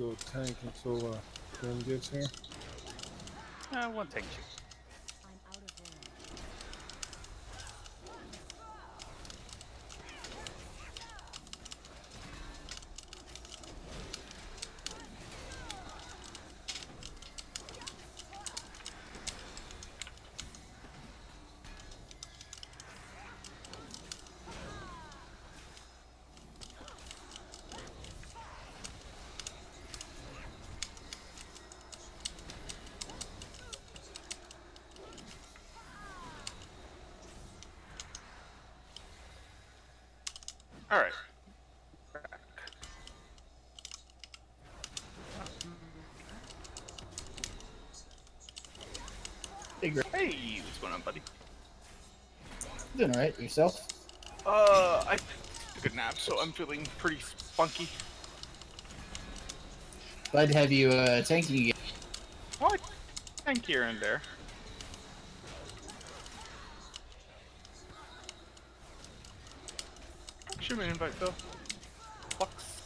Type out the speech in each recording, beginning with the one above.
go tank until Ben gets here. One tank you. I'm out of room. Alright. Hey, what's going on, buddy? Doing alright, yourself? I took a nap, so I'm feeling pretty funky. Glad to have you tanking again. Oh, I tank here and there. Shoot me an invite, though. Flux.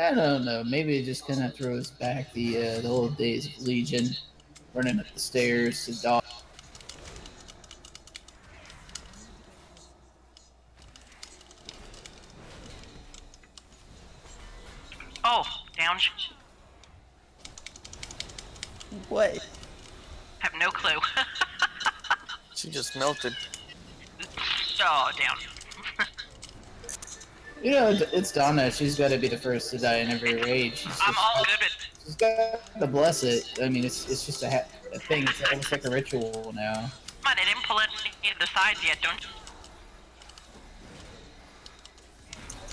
I don't know, maybe it just kind of throws back the old days of Legion, running up the stairs to dodge. Oh, down. What? Have no clue. She just melted. Oh, down. You know, it's Donna. She's got to be the first to die in every raid. I'm all good at. She's got to bless it. I mean, it's just a thing. It's almost like a ritual now. Come on, they didn't pull any of the sides yet, don't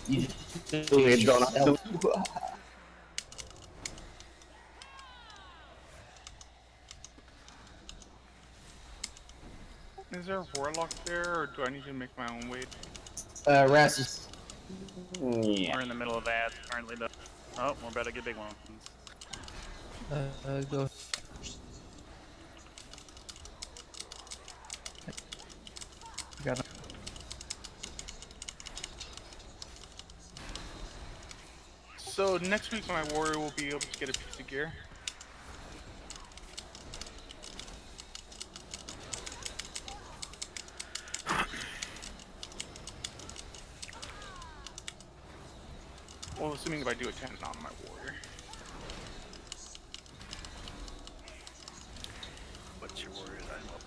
you? You just do it yourself. Is there a warlock there, or do I need to make my own weight? Ras is... Yeah. We're in the middle of that currently, though. Oh, we're about to get big ones. Go. Got him. So next week, my warrior will be able to get a piece of gear. Well, assuming if I do a 10 on my warrior. What's your warrior item up?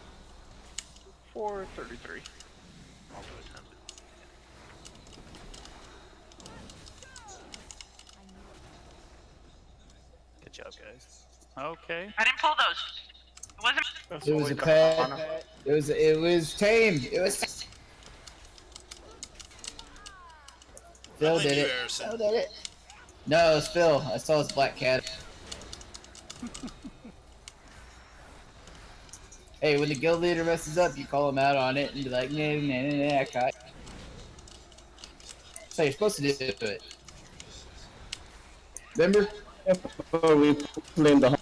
433. I'll do a 10. Good job, guys. Okay. I didn't pull those. It wasn't. That's It was always a the pet. honor. It was tame. It was. Phil did it. Phil did it. No, it was Phil. I saw his black cat. Hey, when the guild leader messes up, you call him out on it and be like, nah, nah, nah, nah, I caught. So you're supposed to do it. Remember? Before we blame the.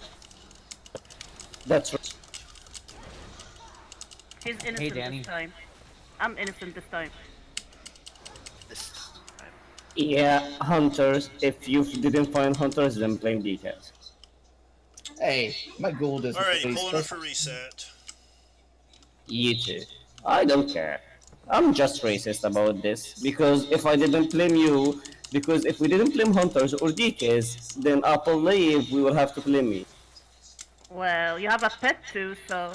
That's right. He's innocent Hey, Danny. this time. I'm innocent this time. This time. Yeah, hunters. If you didn't find hunters, then blame DCAT. Hey, my gold is. Alright, pulling up for reset. You too. I don't care. I'm just racist about this because if I didn't blame you, because if we didn't blame hunters or DKs, then I believe we will have to blame me. Well, you have a pet too, so...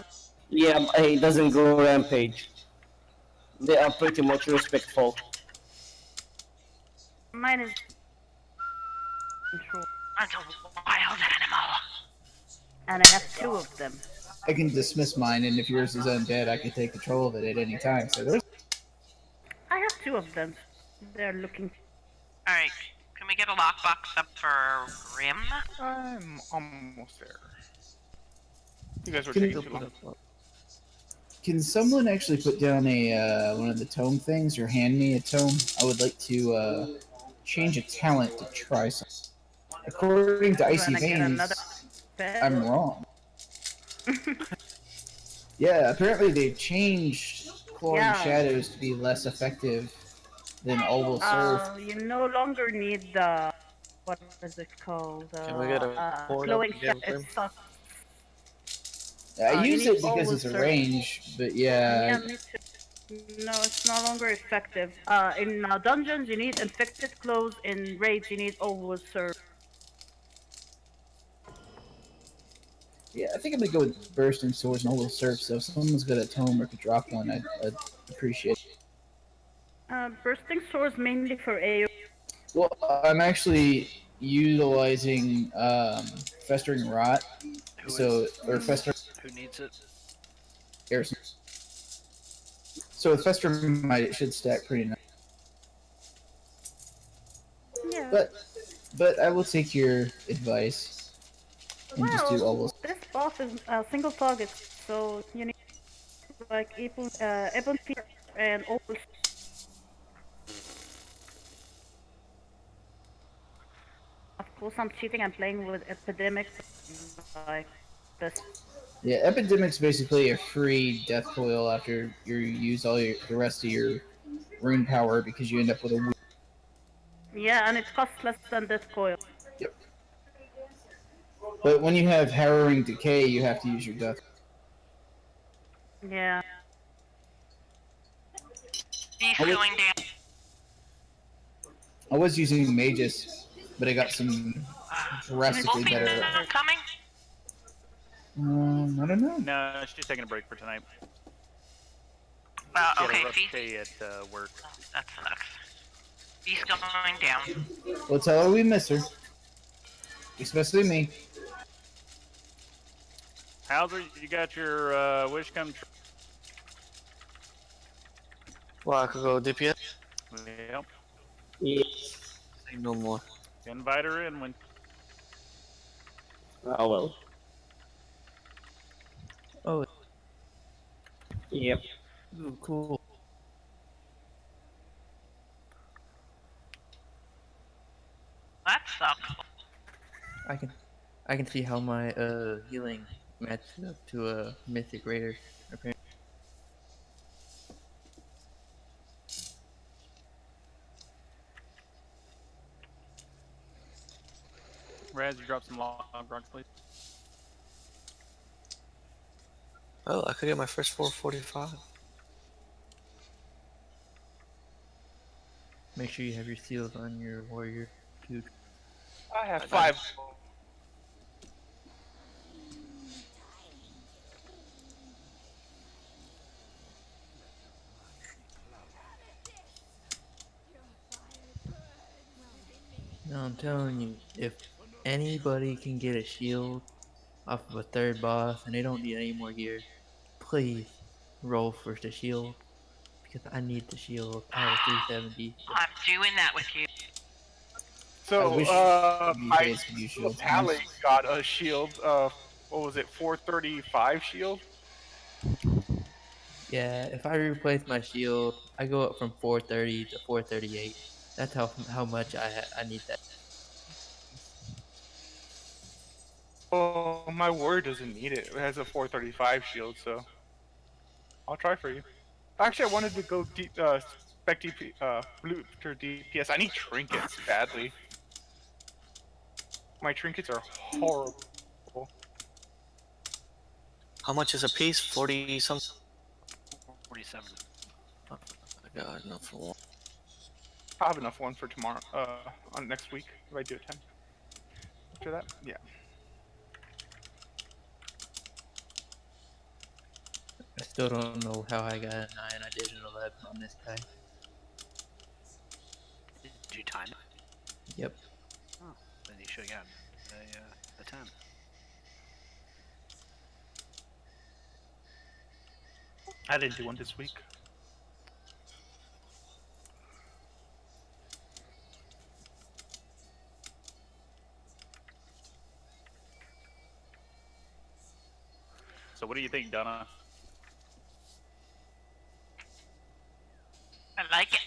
Yeah, but he doesn't go rampage. They are pretty much respectful. Mine is... control. That's a wild animal. And I have 2 of them. I can dismiss mine, and if yours is undead, I can take control of it at any time. So there's. I have 2 of them. They're looking... Alright, can we get a lockbox up for Rim? I'm almost there. You guys were Can taking you- too long. Can someone actually put down a one of the tome things or hand me a tome? I would like to change a talent to try something. According to Icy Gonna get another Veins, pet. I'm wrong. Yeah, apparently they've changed Clawing Yeah. Shadows to be less effective then all will serve. You no longer need the what is it called? Can we get a port up Glowing ship. again, It Grim? sucks. I You use need it because always it's a serve. range, but Yeah, yeah, me too. No, it's no longer effective. In dungeons you need infected clothes. In raids you need always serve. yeah, I think I'm gonna go with bursting swords and all will serve. So if someone's got a tome or could drop one, I'd appreciate it. Bursting swords mainly for AO. Well, I'm actually utilizing festering rot, Who so is? or festering Who needs it? Harrison. So with festering might it should stack pretty nice. Yeah. But I will take your advice and just do all Well, those. this boss is a single target, so you need like Ebon Fear and always of course I'm cheating and playing with epidemics like this. Yeah, epidemic's basically a free death coil after you use all the rest of your rune power because you end up with a. Yeah, and it costs less than Death Coil. Yep. But when you have harrowing decay, you have to use your death. Yeah. Beast I was, going down. I was using magus, but I got some drastically Wolfie better. not coming? I don't know. No, she's taking a break for tonight. She had Okay, a rough Feast. day at work. That sucks. Beast going down. We'll tell her we miss her, especially me. Hauser, you got your wish come true? Well, I could go DPS. Yep. Yeah. Say no more. Invite her in when. Oh well. Oh, Yep. ooh, cool. That sucks. I can see how my healing matches up to a mythic raider. Apparently. Raz, you drop some log rocks, please. Oh, I could get my first 445. Make sure you have your seals on your warrior too. I have 5. No, I'm telling you, if anybody can get a shield off of a third boss and they don't need any more gear, please roll for the shield because I need the shield. I have a 370. I'm doing that with you. I So, wish you I guys could use the shields. Pally got a shield. What was it? 435 shield. Yeah, if I replace my shield, I go up from 430 to 438. That's how much I need that. Oh, my ward doesn't need it. It has a 435 shield, so I'll try for you. Actually, I wanted to go spec DP, blue for DPS. I need trinkets badly. My trinkets are horrible. How much is a piece? 40 something? 47. Oh, I got enough for one. I'll have enough one for tomorrow. On next week if I do it 10. After that, yeah. I still don't know how I got a 9. I did an 11 on this guy. Did you time it? Yep. Oh, then you should have gotten a 10. I didn't do one this week. So what do you think, Donna? I like it.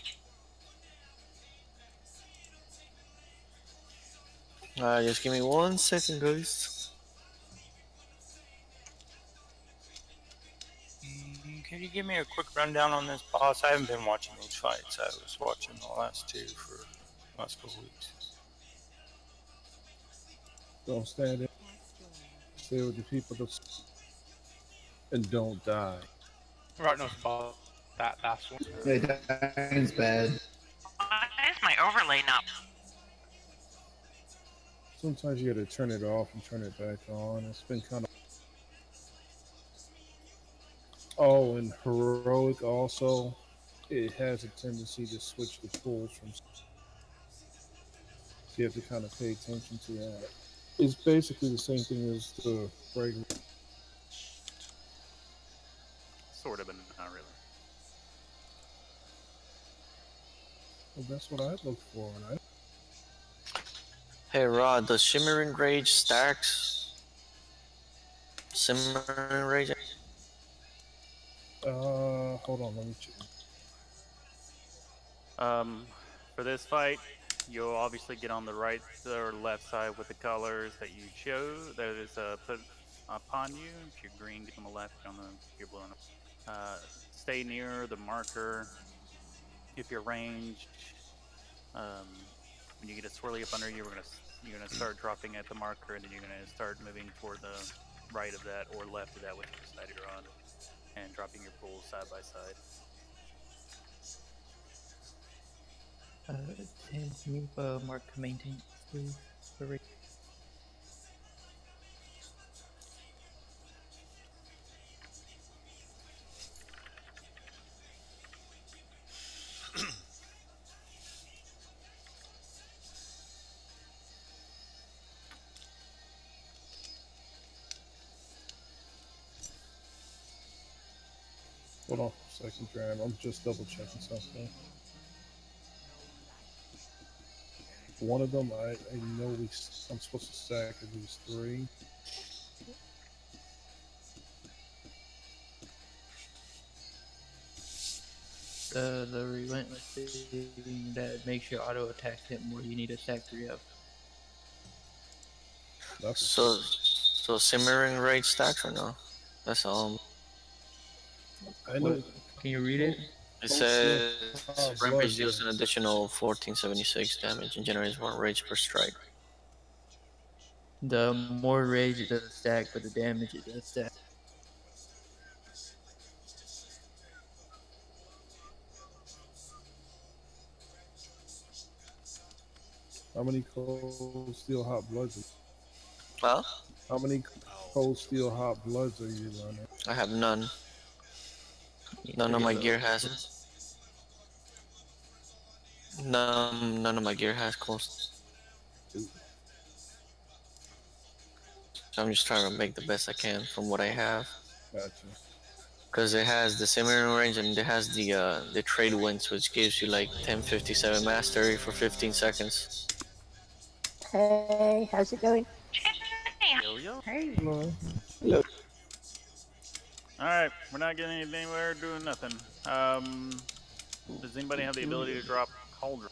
Just give me 1 second, guys. Can you give me a quick rundown on this boss? I haven't been watching these fights. I was watching the last two for the last couple weeks. Don't stand there. Stay with the people and don't die. Right knows about that last one. Yeah, dying's bad. Why is my overlay not? Sometimes you gotta turn it off and turn it back on. It's been kind of. Oh, and heroic also, it has a tendency to switch the pulls from. So you have to kind of pay attention to that. It's basically the same thing as the regular. Sort of, but not really. Well, that's what I look for, and Hey Rod, the Shimmering Rage stacks. Shimmering Rage. hold on, let me check. For this fight, you'll obviously get on the right or left side with the colors that you chose. That is put upon you. If you're green, get on the left. If you're blue, on the stay near the marker. If you're ranged, when you get a swirly up under you, you're gonna start dropping at the marker, and then you're gonna start moving toward the right of that or left of that, whichever side you're on, and dropping your pools side by side. Tim, can you mark maintenance, please? For Hold on for a second, Dram. I'm just double checking something. One of them, I know I'm supposed to stack at least 3. the relentless thing that makes your auto attacks hit more, you need to stack 3 up. So Shimmering Rage stacks or no? That's I know. Can you read it? It says Rampage deals an additional 1476 damage and generates 1 rage per strike. The more rage it doesn't stack, but the damage it does stack. How many cold steel hot bloods? Huh? How many cold steel hot bloods are you running? I have none. None of my gear has it. None of my gear has cold. So I'm just trying to make the best I can from what I have. Gotcha. Because it has the Shimmering Range and it has the trade winds, which gives you like 1057 mastery for 15 seconds. Hey, how's it going? Yo yo. Hey. Hello. Hello. Alright, we're not getting anywhere doing nothing. Does anybody have the ability to drop cauldron?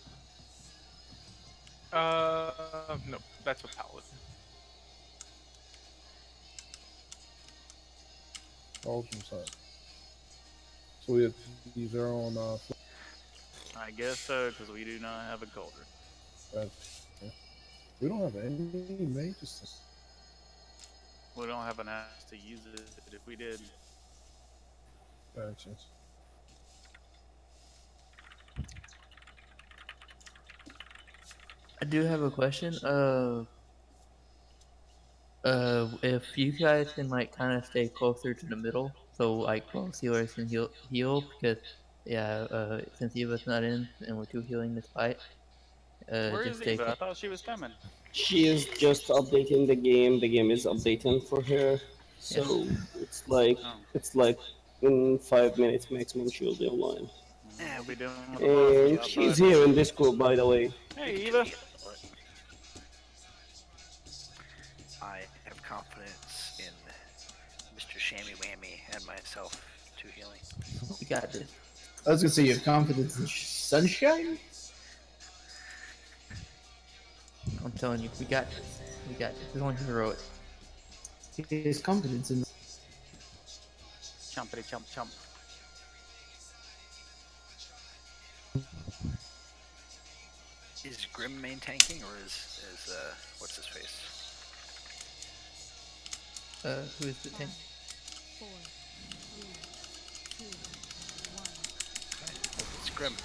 No, that's a paladin. Cauldron side. So we have these are on. I guess so, because we do not have a cauldron. We don't have any mages. We don't have an axe to use it. If we did, Gotcha. I do have a question. If you guys can like kind of stay closer to the middle, so like both healers can heal because yeah, since Eva's not in and we're two healing this fight, where just is stay Eva? I close. thought she was coming. She is just updating the game. The game is updating for her, so it's like Oh. in 5 minutes maximum she'll be online. Yeah, we'll be dealing with the bosses And she's outside. here in Discord, by the way. Hey Eva. I have confidence in Mr. Shammy Whammy and myself to healing. We got this. I was gonna say you have confidence in Sunshine? I'm telling you, we got this. We got this. It's only heroic. His confidence in Chumpity chump chump. Is Grim main tanking or is what's his face? Who is the tank? 4, 3, 2, 1. Okay, hope it's Grim.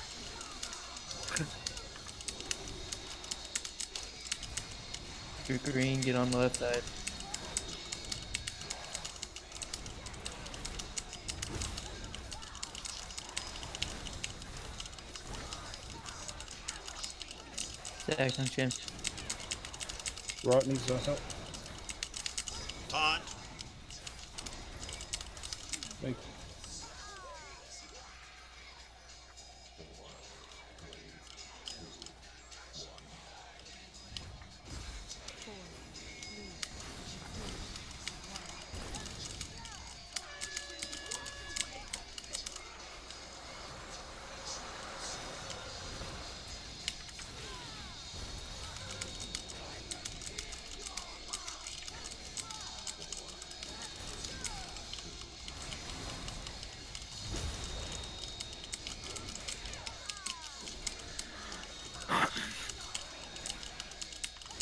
If you're green, get on the left side. Stack on Chim. Rod needs some help. Taunt. Thank you. 4, 3,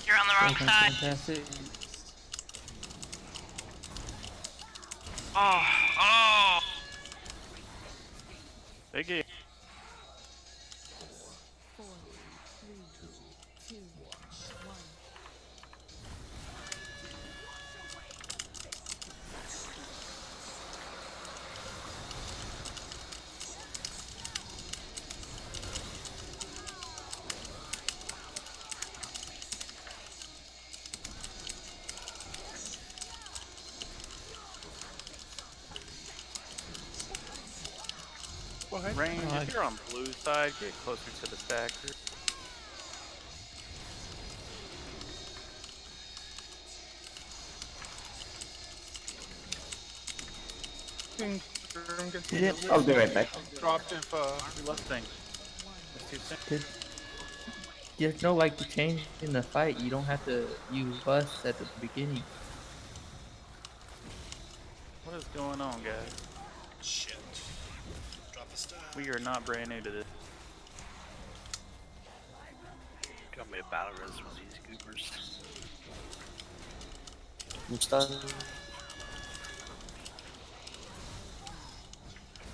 You're on the wrong Stack on side. Fantastic. Oh, oh. Biggie. 4, 3, 2, 1. Go ahead. Range, if you're on blue side, get closer to the stacker. Think Grim gets Yeah. the I'll list be right back. dropped if Left thing. That's too soon. There's no like to change in the fight. You don't have to use bus at the beginning. What is going on, guys? Shit. Drop a stack. We are not brand new to this. Do you want me to battle res one of these goobers? I'm stunned.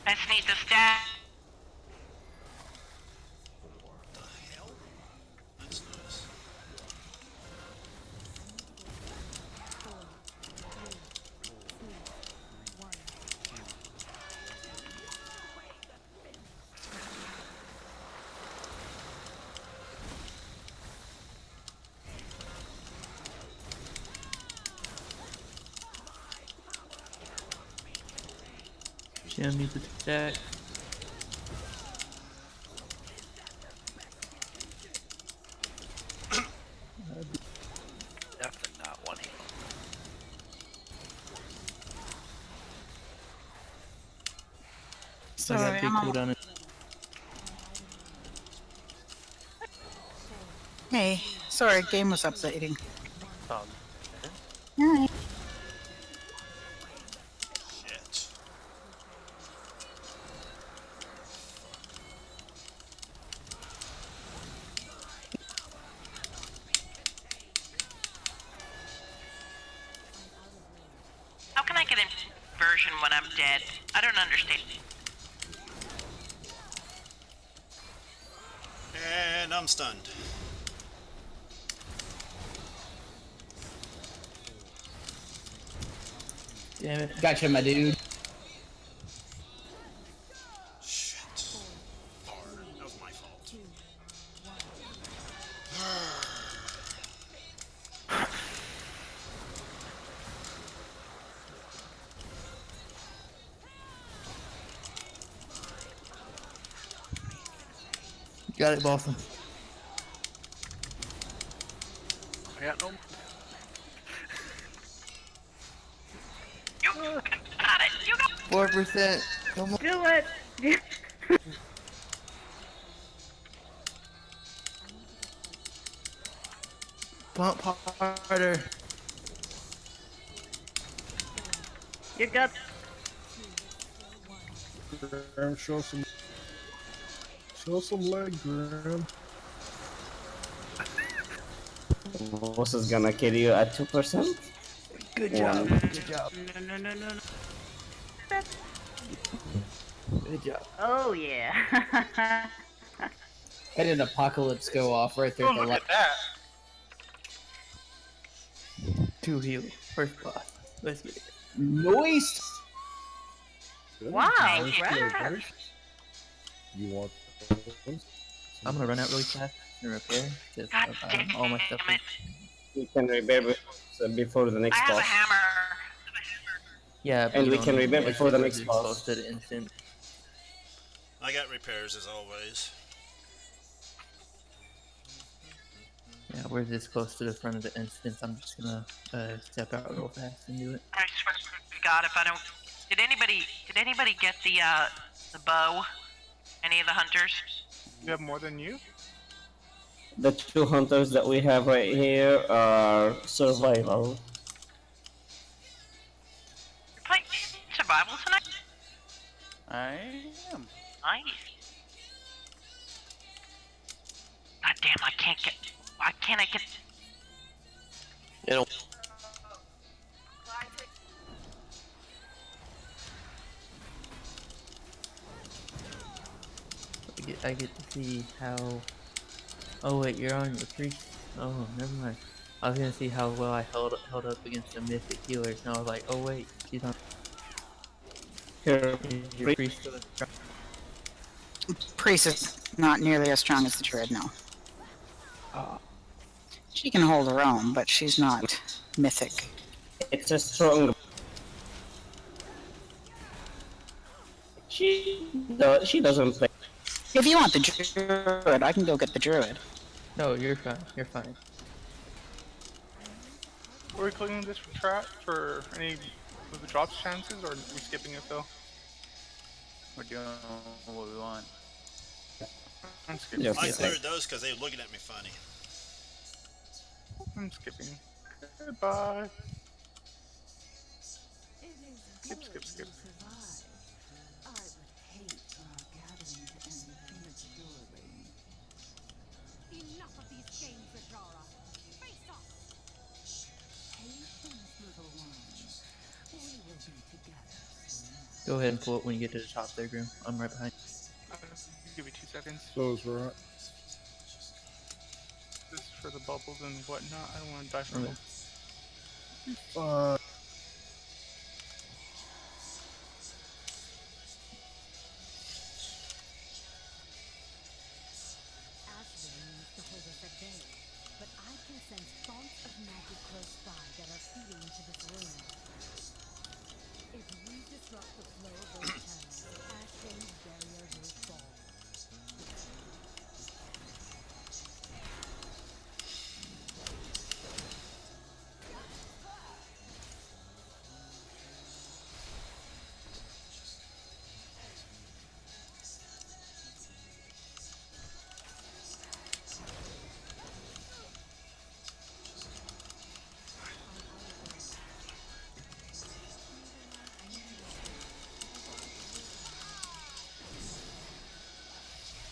I just need the stat. The hell? That's nice. 4, 3, 2, 1. Chim needs to stack. Definitely not one heal. I got big cooldown. Hey, sorry, game was updating. Um, Alright. Shit. How can I get inversion when I'm dead? I don't understand. And I'm stunned. Damn it. Gotcha, my dude. Shit. That was my fault. 2, 1. Got it, Boston. I got no. You got it. You got it. 4%. Come on. Do it! Pump harder. You got Graham, show some leg, Graham. Boss is gonna kill you at 2%? Good job. One. Good job. No. Good job. Oh yeah. Had an apocalypse go off right there Oh, at the look last. at that. 2 heal. First boss. Let's get it. Noise. Wow, Nice Rex. nice. You want those? I'm gonna run out really fast and repair because God damn all my stuff is. it. We can repair before the I next have a boss. hammer. Yeah, but And you we don't can need repair the before instant the because next it's close boss. to the instant. I got repairs as always. Yeah, we're this close to the front of the instance. I'm just gonna step out real fast and do it. I swear to God, if I don't. Did anybody get the bow? Any of the hunters? You have more than you? The two hunters that we have right here are survival. You're playing survival tonight? I am. Nice. God damn, I can't get. Why can't I get. It'll I get to see how. Oh wait, you're on your priest. Oh, never mind. I was gonna see how well I held up against the mythic healers, and I was like, oh wait, she's on. Here, Is your priest still strong? Priest is not nearly as strong as the druid, no. Ah, She can hold her own, but she's not mythic. it's a strong. She doesn't play. If you want the druid, I can go get the druid. no, you're fine. You're fine. Are we clicking this for trap for any of the drops chances, or are we skipping it though? We're doing what we want. I'm skipping. Yes, I yes, cleared those because they were looking at me funny. I'm skipping. Goodbye. Skip, skip, skip. Enough of these games, Ajara. Face off! Patience, little one. We will be together soon. Go ahead and pull it when you get to the top there, Grim. I'm right behind. Give me 2 seconds. Those right. This is for the bubbles and whatnot. I don't want to die from Okay. them. Ashley needs to hold us at bay, but I can sense thoughts of magic close by that are feeding into this room. If we disrupt the flow of those channels, Ashton's barrier will fall.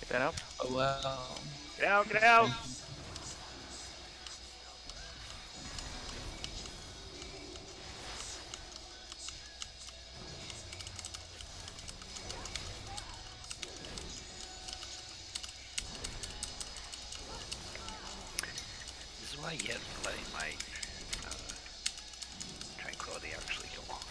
Get that out. Oh wow. Get out, get out! This is why you have to letting my tranquility actually go off.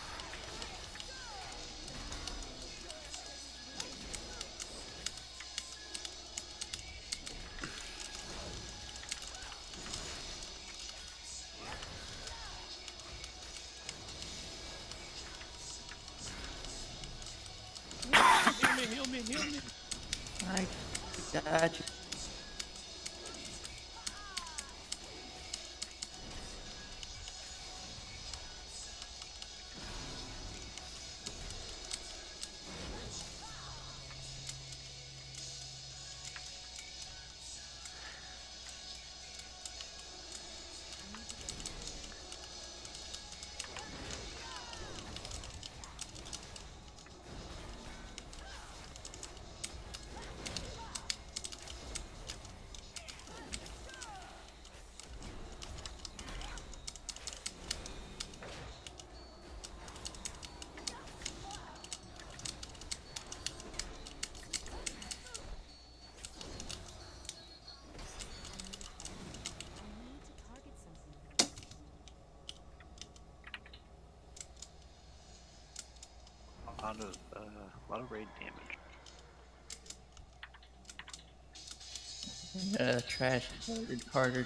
Heal me, heal me! I got you. a lot of raid damage. Trash harder.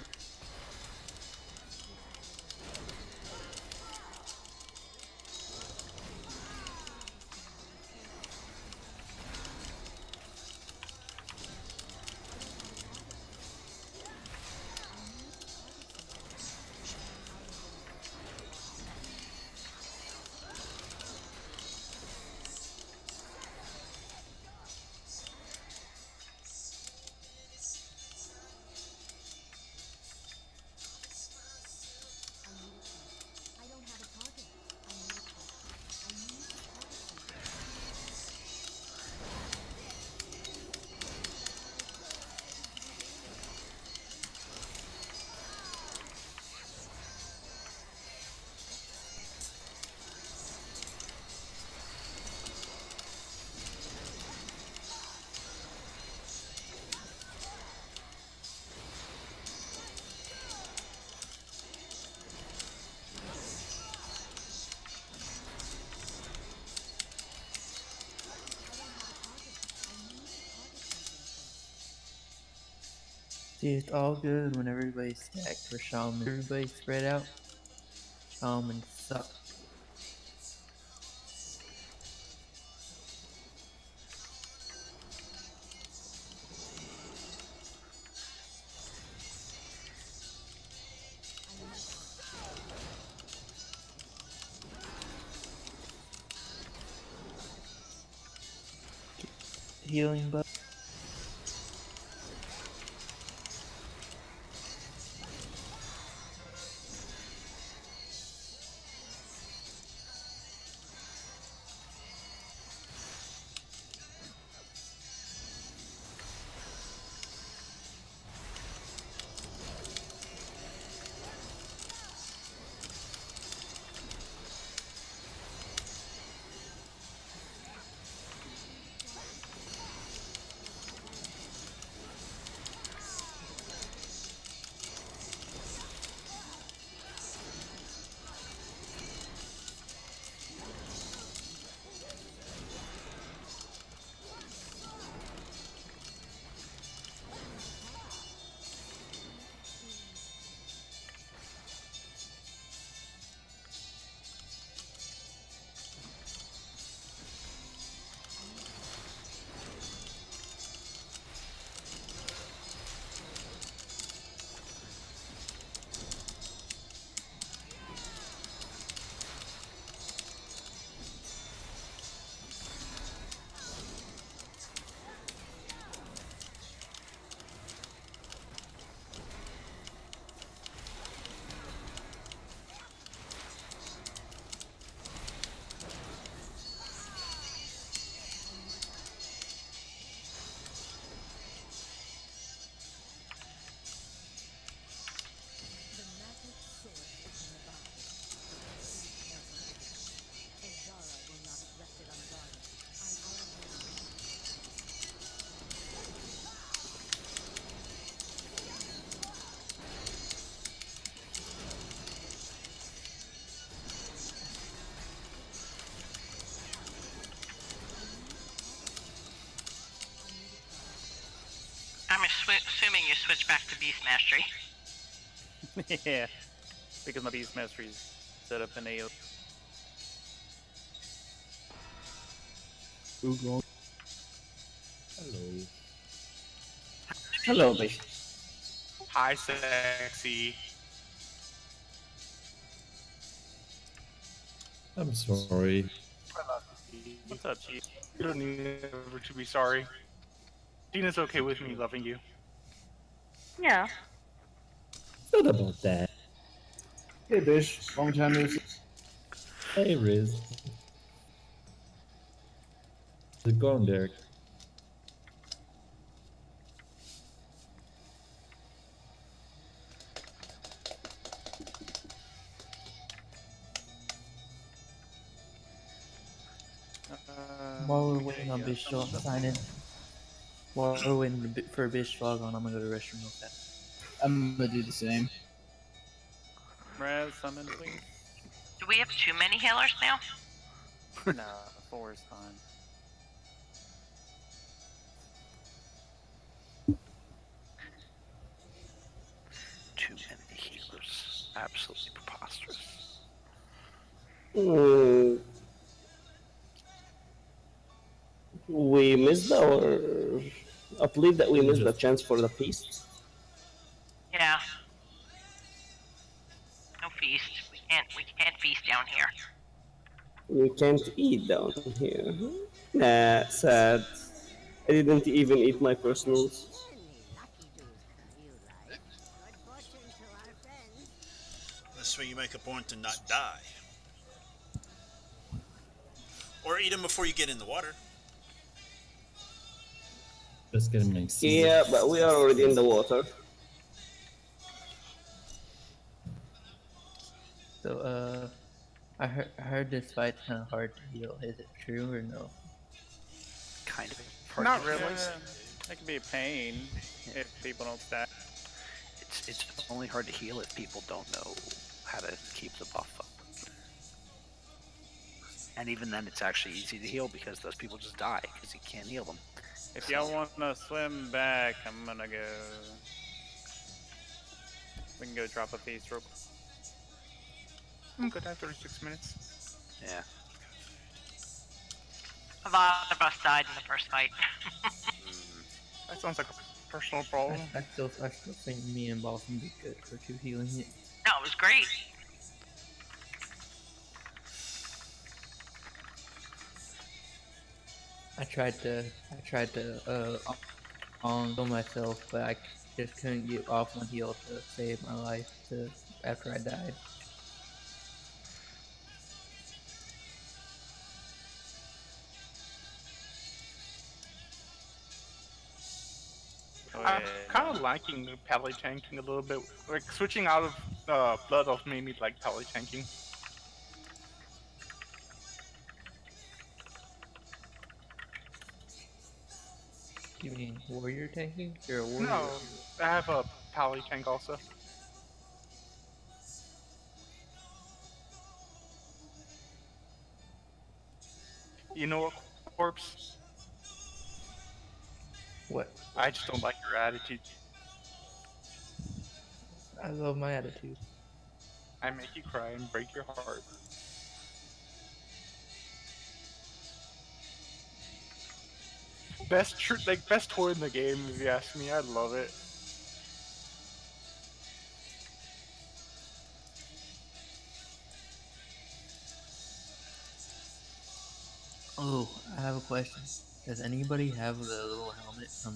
See, it's all good when everybody's stacked for shaman. Everybody spread out. Shaman suck. Healing buff. I'm assuming you switch back to Beast Mastery. Yeah, because my Beast Mastery's set up in AO. Google. Hello. Hello, Bish. Hi, sexy. I'm sorry. I love you. What's up, Chief? You don't need ever to be sorry. Dina's okay with me loving you. Yeah. It's not about that. Hey, Bish. Long time no see. Hey, Riz. How's it going, Derek? While we're Okay, waiting on yeah, Bishop someone's up. signing, while we're waiting for Bish to log on, I'm gonna go to the restroom real fast. I'm gonna do the same. Raz, summon, please. Do we have too many healers now? No, 4 is fine. Too many healers. Absolutely preposterous. Hmm, we missed our. I believe that we missed the chance for the feast. Yeah. No feast. We can't feast down here. We can't eat down here. Nah, sad. I didn't even eat my personals. This way you make a point to not die. Or eat them before you get in the water. Just gonna make Yeah, but we are already in the water. So, I heard this fight's kind of hard to heal. Is it true or no? Kind of hard Not to heal. really. It can be a pain if people don't stack. It's only hard to heal if people don't know how to keep the buff up. And even then, it's actually easy to heal because those people just die because you can't heal them. If y'all want to swim back, I'm gonna go. We can go drop a piece real quick. I'm good at 36 minutes. Yeah. A lot of us died in the first fight. That sounds like a personal problem. I still think me and Boston did good for two healing it. No, it was great. I tried to on myself, but I just couldn't get off one heal to save my life after I died. I'm kind of liking pally tanking a little bit. Like switching out of blood elf made me like pally tanking. You mean warrior tanking? You're a warrior. No, I have a pally tank also. You know what, corpse? What? I just don't like your attitude. I love my attitude. I make you cry and break your heart. Best toy in the game, if you ask me. I love it. Oh, I have a question. Does anybody have the little helmet from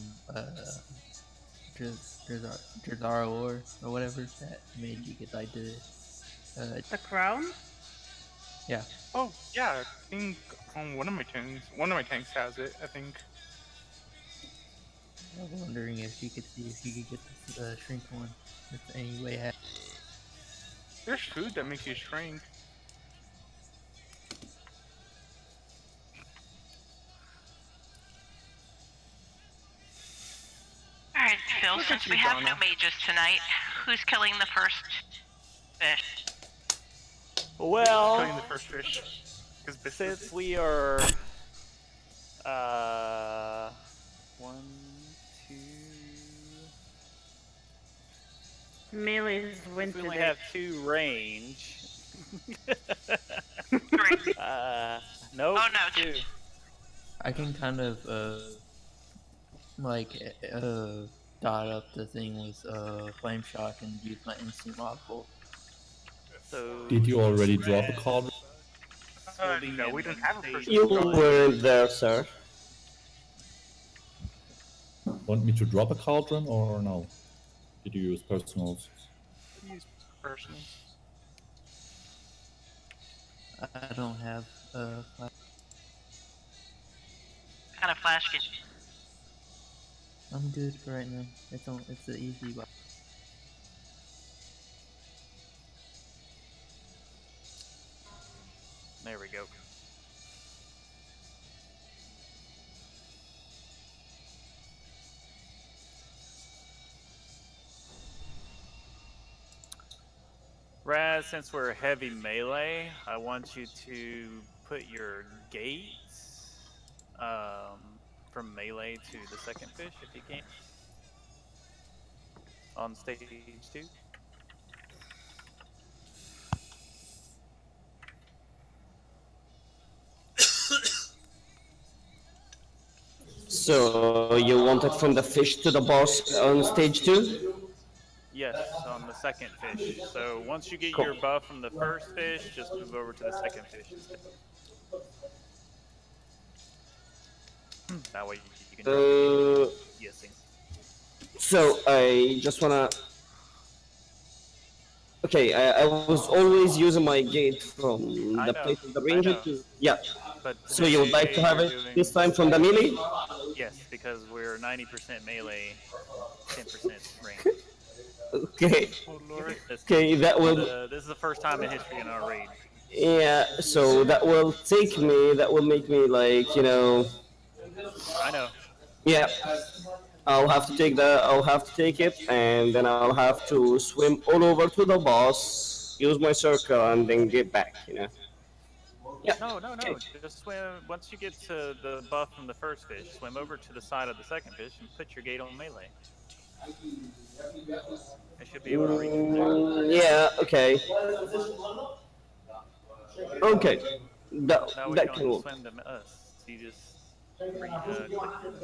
Drazar or whatever that made you get like The crown? yeah. Oh yeah, I think one of my tanks has it. I think. I was wondering if you could see if you could get the shrink one. If any way There's food that makes you shrink. Alright, Phil, Look at since you, we have Donna. no mages tonight, who's killing the first fish? Well, Killing the first fish. since we are, one, two. Melee's win We only today. have 2 range. Nope. Oh no, 2. I can kind of like dot up the thing with flame shock and use my instant log bolt. So Did you already drop a cauldron? No, we don't have a first You shot. weren't there, sir. Want me to drop a cauldron or no? Did you use personals? Use personals. I don't have flash. kind of flash can. I'm good for right now. It's the easy box. there we go. Raz, since we're heavy melee, I want you to put your gate from melee to the second fish if you can on stage 2. So you want it from the fish to the boss on stage two? Yes, on the second fish. So once you get Cool. your buff from the first fish, just move over to the second fish instead. That way you can drop your gate Uh, yes things. so I just wanna. Okay, I was always using my gate from the place of the I ranger know. to. Yeah. But So you would like today to have you're it this doing time from the melee? yes, because we're 90% melee, 10% range. Okay. Oh lord. Okay, that will. This is the first time in history in our raid. Yeah. So that will take me. That will make me like I know. Yeah. I'll have to take that. I'll have to take it, and then I'll have to swim all over to the boss, use my circle, and then get back. Yeah. No, no, Okay. no. Just swim. Once you get to the buff from the first fish, swim over to the side of the second fish and put your gate on melee. I should be able to reach from there. Yeah. Okay. Okay. That That way you that don't can have to work. swim to us. You just click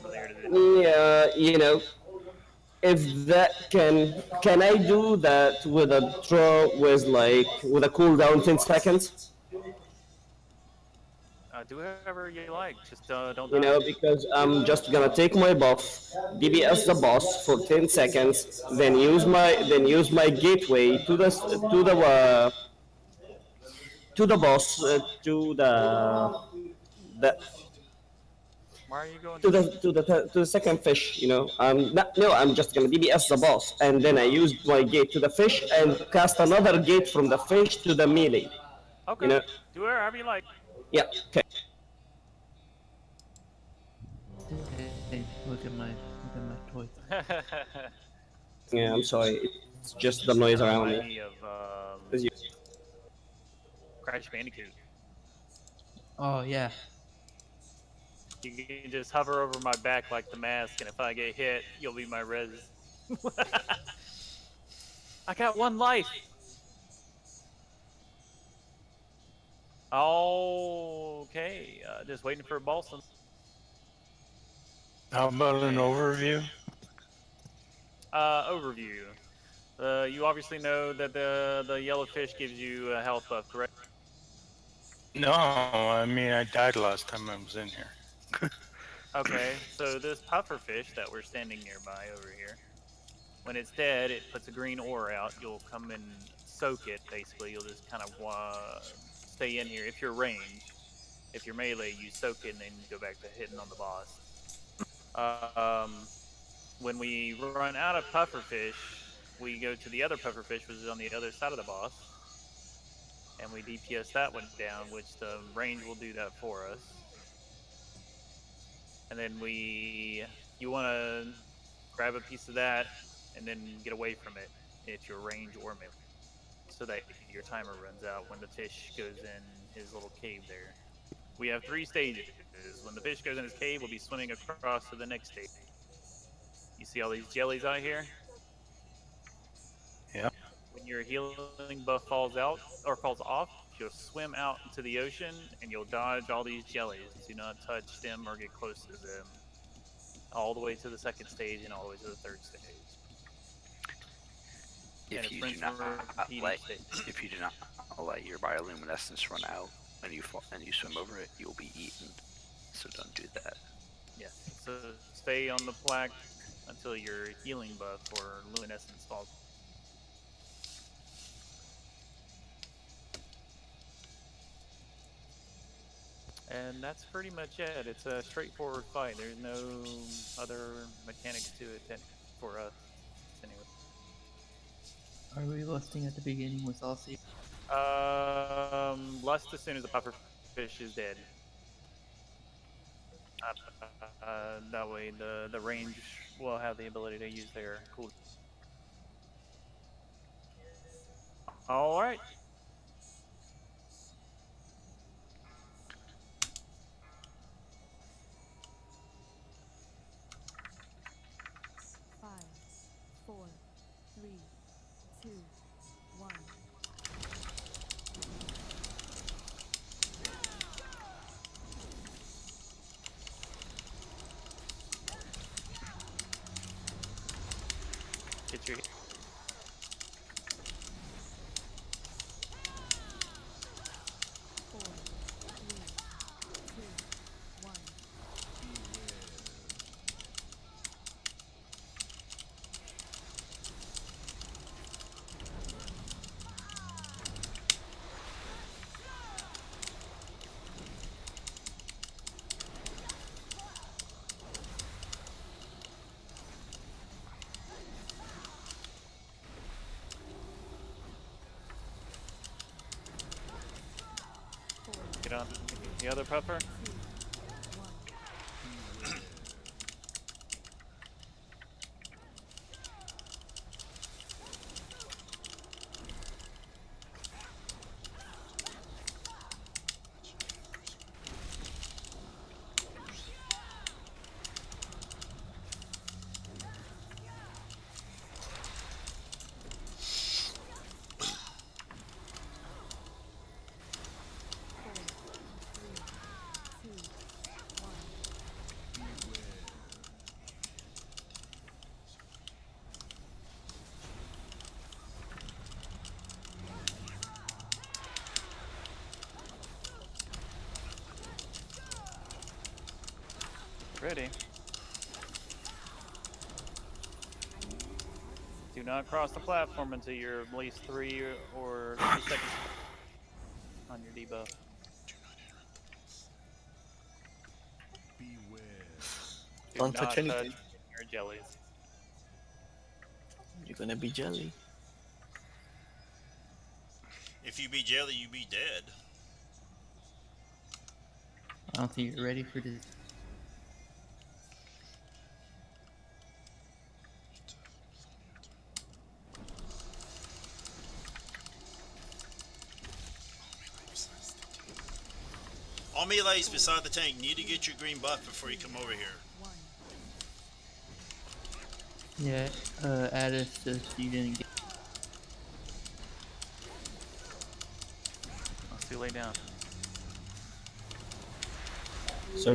from there to there. Yeah. If that can I do that with a draw with with a cooldown 10 seconds? Do whatever you like. Just don't die. Because I'm just gonna take my buff, DBS the boss for 10 seconds, then use my gateway to the boss the Why are you going to to the the? second fish. I'm just gonna DBS the boss, and then I used my gate to the fish and cast another gate from the fish to the melee. You Okay, know, do whatever you like. yeah. Okay. Hey, look at my toy. Yeah, I'm sorry. It's just the Kind noise of around remind me. me of Crash Bandicoot. Oh yeah. You can just hover over my back like the mask, and if I get hit, you'll be my res. I got one life. Okay, just waiting for a boss. How about an overview? Overview. You obviously know that the yellow fish gives you a health buff, correct? No, I mean I died last time I was in here. Okay, so this puffer fish that we're standing nearby over here, when it's dead, it puts a green ore out. You'll come and soak it. Basically, you'll just kind of stay in here if you're range. If you're melee, you soak it and then go back to hitting on the boss. Um, when we run out of pufferfish, we go to the other pufferfish, which is on the other side of the boss, and we DPS that one down, which the range will do that for us. And then you want to grab a piece of that and then get away from it if you're range or melee, so that your timer runs out when the fish goes in his little cave there. We have 3 stages. When the fish goes in his cave, we'll be swimming across to the next stage. You see all these jellies out here? Yeah. When your healing buff falls out or falls off, you'll swim out into the ocean and you'll dodge all these jellies. Do not touch them or get close to them. All the way to the second stage and all the way to the third stage. And If it's you do rinse not and repeat each let stage. if you do not let your bioluminescence run out and you swim over it, you'll be eaten. So don't do that. Yes. So stay on the plaque until your healing buff or luminescence falls. And that's pretty much it. It's a straightforward fight. There's no other mechanics to it for us, anyway. Are we lusting at the beginning with all series? Lust as soon as the pufferfish is dead. That way, the range will have the ability to use their cool. All right. Your Four, three, two, one. get on the other puffer. Ready. Do not cross the platform until you're at least 3 or 2 seconds on your debuff. Do Don't not touch touch anything. your jellies. You're gonna be jelly. If you be jelly, you be dead. I don't think you're ready for this. All melees beside the tank need to get your green buff before you come over here. Yeah, Addis says you didn't get. Let's see, lay down. So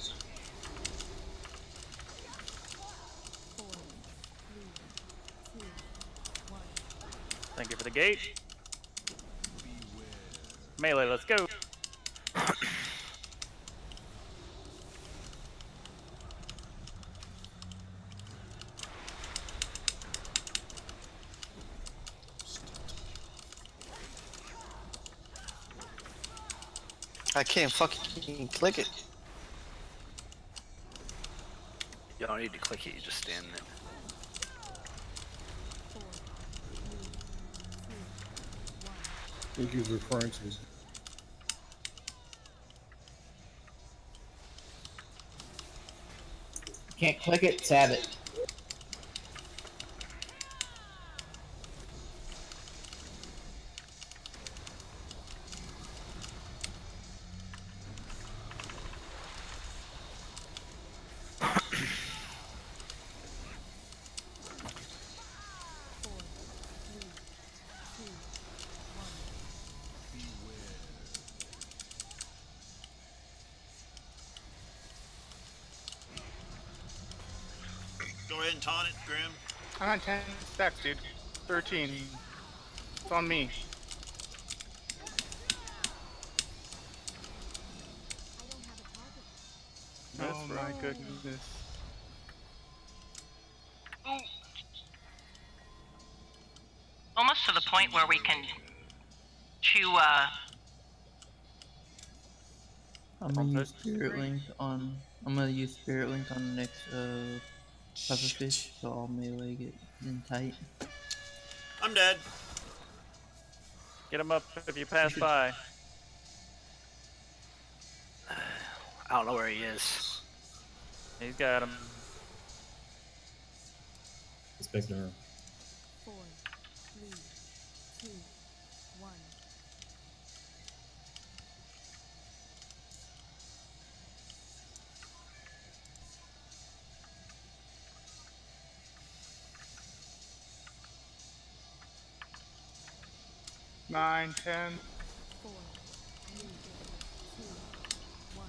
Thank you for the gate. Melee, let's go. I can't fucking click it. You don't need to click it, you just stand there. I think he was referring to this. Can't click it, tab it. Go ahead and taunt it, Grim. I'm on 10 stacks, dude. 13. It's on me. Oh my goodness. Almost to the point where we can chew. I'm gonna use Spirit Link on. I'm gonna use Spirit Link on the next pufferfish, so I'll melee it in tight. I'm dead. Get him up if you pass by. I don't know where he is. He's got him. Expect her. 4, 3, 2, 1. Nine, 10, 4, 3, 2, 1.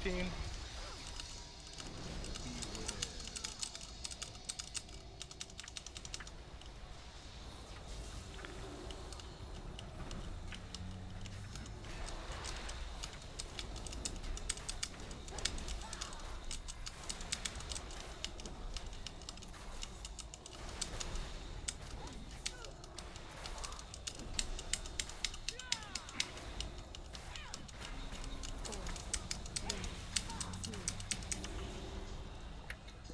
16.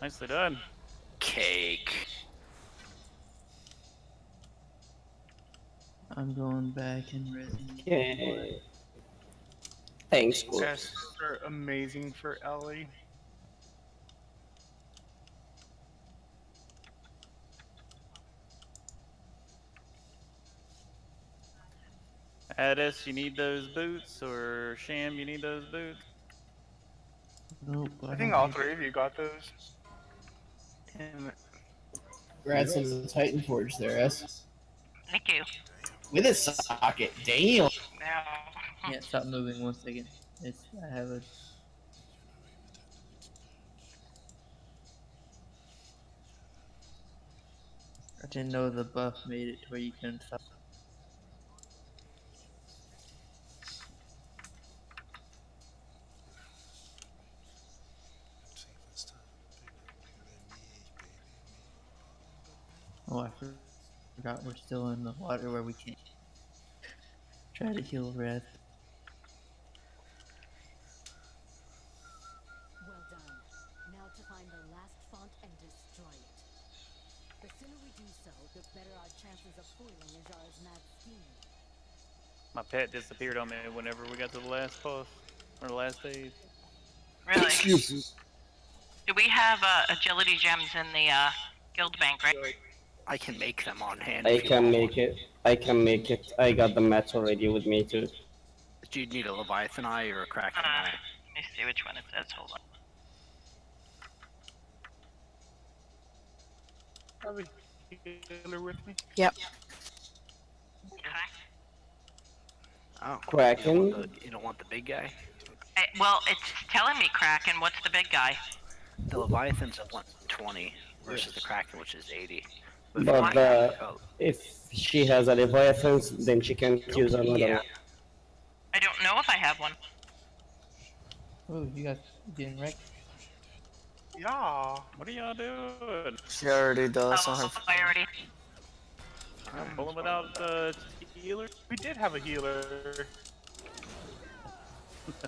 Nicely done. Cake. I'm going back and resing everyone. Okay. Thanks, Yes, Corpse. those are amazing for Ellie. Addis, you need those boots, or Sham, you need those boots. Nope, I I think don't all need. three of you got those. Damn it. Congrats on the Titan Forge there, S. Thank you. With a socket, damn. Now, Yeah, stop moving 1 second. It's I have a. I didn't know the buff made it to where you couldn't stop. Oh, I forgot we're still in the water where we can't try to heal Red. Well done. Now to find the last font and destroy it. The sooner we do so, the better our chances of foiling Najara's mad scheme. My pet disappeared on me whenever we got to the last boss or the last stage. really. Excuse me. Do we have agility gems in the guild bank, right? I can make them on hand I if you can want one. make it. I can make it. I got the mats already with me too. Do you need a Leviathan eye or a Kraken eye? Let me see which one it says. Hold on. Have a healer with me. Yep. Okay. Oh, Kraken. you don't want the big guy? Well, it's telling me Kraken. What's the big guy? The Leviathan's at 120 versus the Yes. Kraken, which is 80. But if you But want if she has a Leviathan, then she can't use another yeah, one. I don't know if I have one. Oh, you guys getting wrecked? Yeah. What are y'all doing? She already does on Oh, her. I already. Y'all pulling without the healer We did have a healer.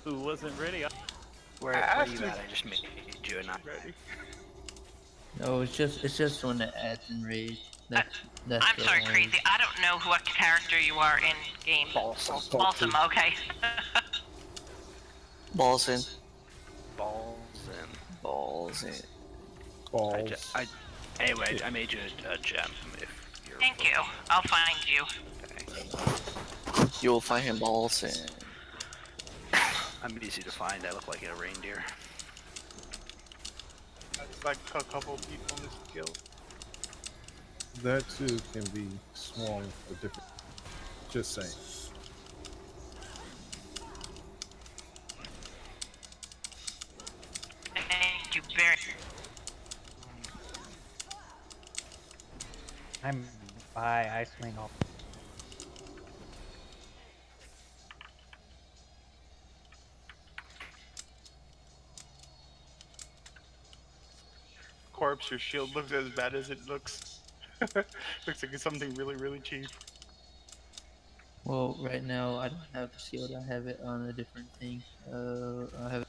who wasn't ready. where I are asked you if at? I just made you an eye. ready. No, it's just one that adds in rage. That's I'm the sorry, orange. crazy. I don't know what character you are in game. Balsam. Balsam. Okay. Balls in. Balls and Balls in. Balls. anyway, I made you a gem if you're Thank you. looking. I'll find you. You will find him balls in. I'm easy to find. I look like a reindeer. That's like a couple people in this guild. That too can be swung for different. Just saying. Thank you very. I'm by. I swing off. Corpse, your shield looks as bad as it looks. Looks like it's something really, really cheap. Well, right now I don't have the shield. I have it on a different thing. I have.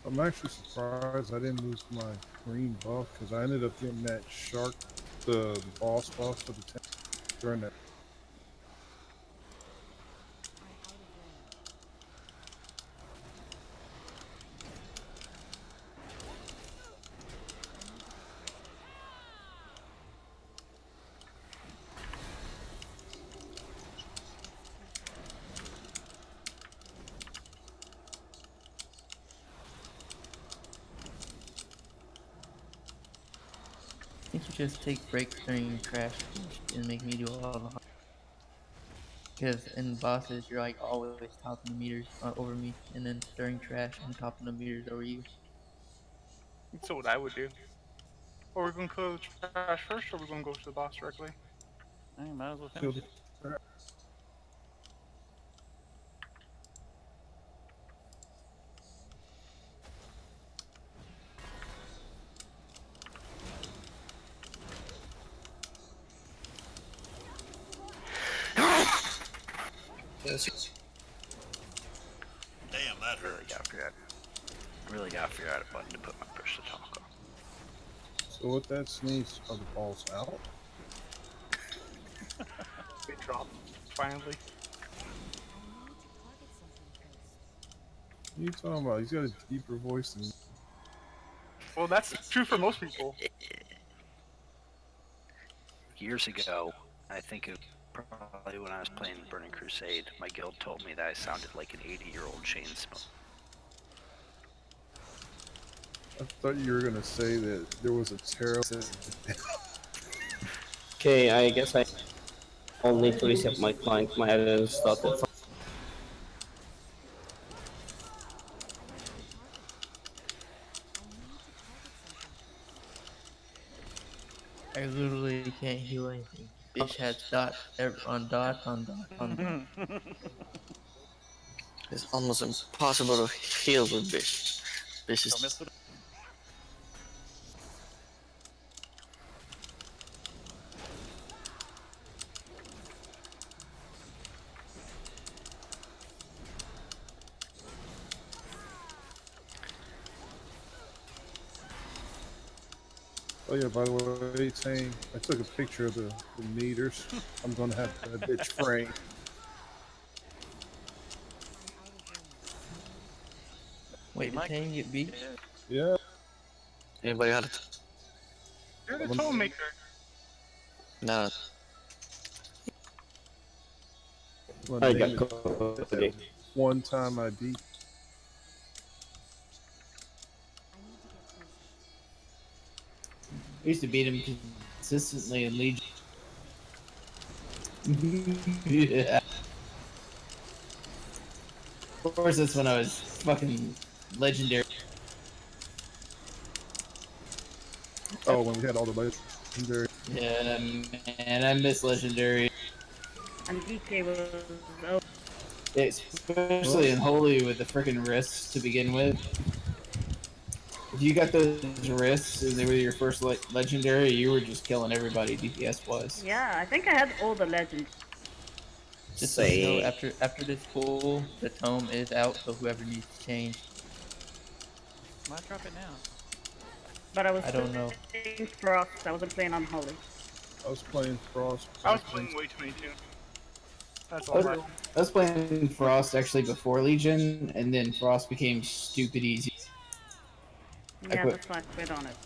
I'm actually surprised I didn't lose my green buff because I ended up getting that shark, the boss buff for the tank during that. I think you just take breaks during crash and make me do all the. Because in bosses you're like always topping the meters over me, and then during trash I'm topping the meters over you. That's what I would do. Or we're gonna kill the trash first, or we're gonna go to the boss directly. Hey, might as well Kill finish the it. crap. Damn, that Really hurt. gotta figure out. Really gotta figure out a button to put my push to talk on. So what that sneeze are the balls out? They dropped finally. What are you talking about? He's got a deeper voice than Well, that's true for most people. Years ago, I think it was probably when I was playing Burning Crusade, my guild told me that I sounded like an 80-year-old chain smoker. I thought you were gonna say that there was a terrible. Okay, I guess I'll need to reset my client. My admin started. I literally can't heal anything. Bish has dots on dots on dots on dots. It's almost impossible to heal with Bish. Bish Don't is mess with it. Oh yeah, by the way, Tang, I took a picture of the meters. I'm gonna have that bitch framed. Wait, did Tang get beat? Yeah. anybody got it? You're the toll maker. No. I'm I gonna got name it Cody. that one time I beat. I used to beat him consistently in Legion. Yeah. Of course, that's when I was fucking legendary. Oh, when we had all the legendary. Yeah, man, I miss legendary. And DK was over. Especially in Holy with the freaking wrists to begin with. If you got those wrists and they were your first legendary, you were just killing everybody DPS wise. Yeah, I think I had all the legends. Just so you know, Say, after this pool, the tome is out, so whoever needs to change. Might drop it now. But I was I don't know. playing Frost. I wasn't playing Unholy. I was playing Frost. I was playing way too many too. That's I all was, my. I was playing Frost actually before Legion, and then Frost became stupid easy. I Yeah, quit. that's why I quit on it.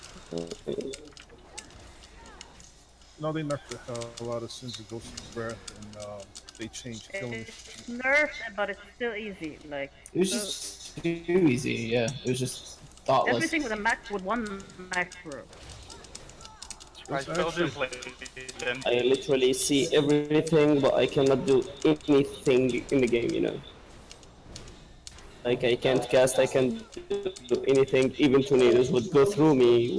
No, they nerfed the hell out of Sins of Ghost of Breath, and they changed killing It's nerfed, but it's still easy. Like It was just too easy, yeah. It was just thoughtless. everything with a with one macro. I still didn't play then. I literally see everything, but I cannot do anything in the game, you know. Like I can't cast, I can't do anything. Even tornadoes would go through me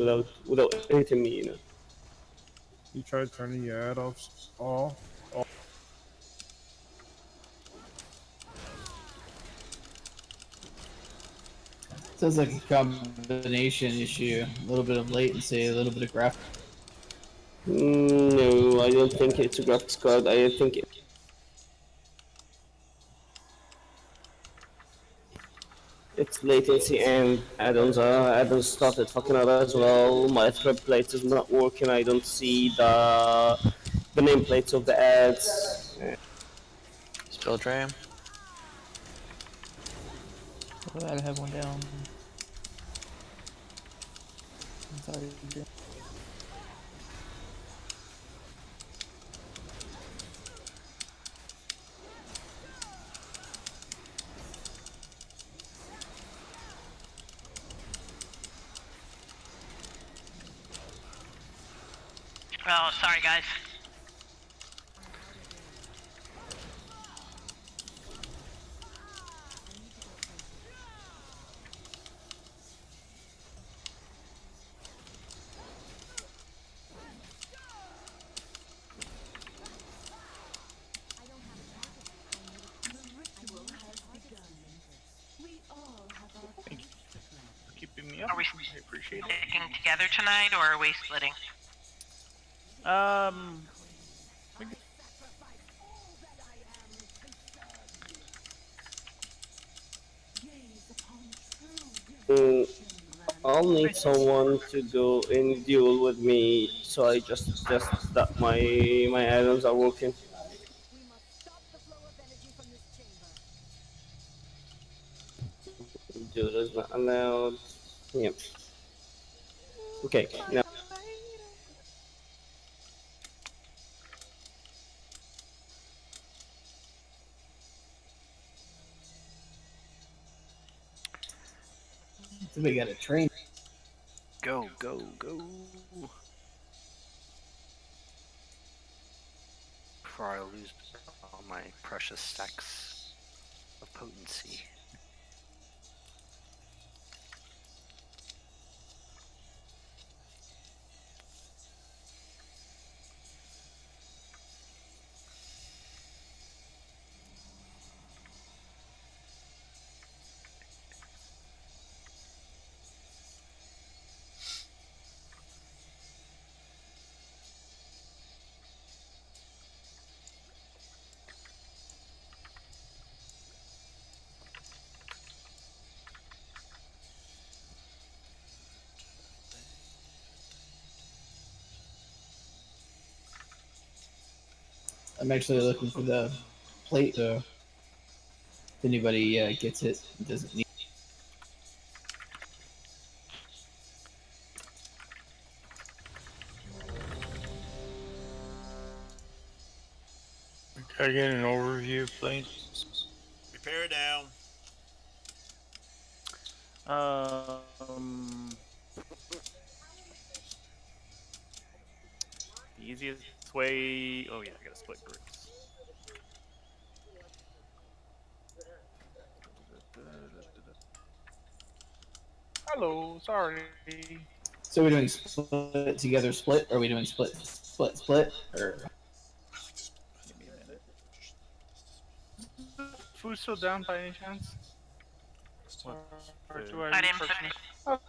without hitting me, you know. You tried turning your ad off. Sounds like a combination issue. A little bit of latency, a little bit of graphics. No, I don't think it's a graphics card. I think it's latency and add-ons. Add-ons started fucking up as well. My thread plate is not working. I don't see the nameplates of the ads. Spell Dram. Oh, I have one down. I'm sorry. Oh, sorry guys. Thank you for keeping me up. Are we I appreciate it. sticking together tonight, or are we splitting? I'll need someone to go in duel with me, so I just that my items are working. We must stop the flow of energy from this chamber. Duel is not allowed. Yep. Okay, now So we got a train. Go, go, go. Before I lose all my precious stacks of potency. I'm actually looking for the plate, though. If anybody gets it, doesn't need. Can I get an overview, please? Repair down. Um, the easiest way. Oh yeah, I gotta split groups. Hello, sorry. So we're doing split together, split. Or are we doing split, split, split? Or Give me a minute. Food still down by any chance? Or do I I read didn't person? finish. Oh,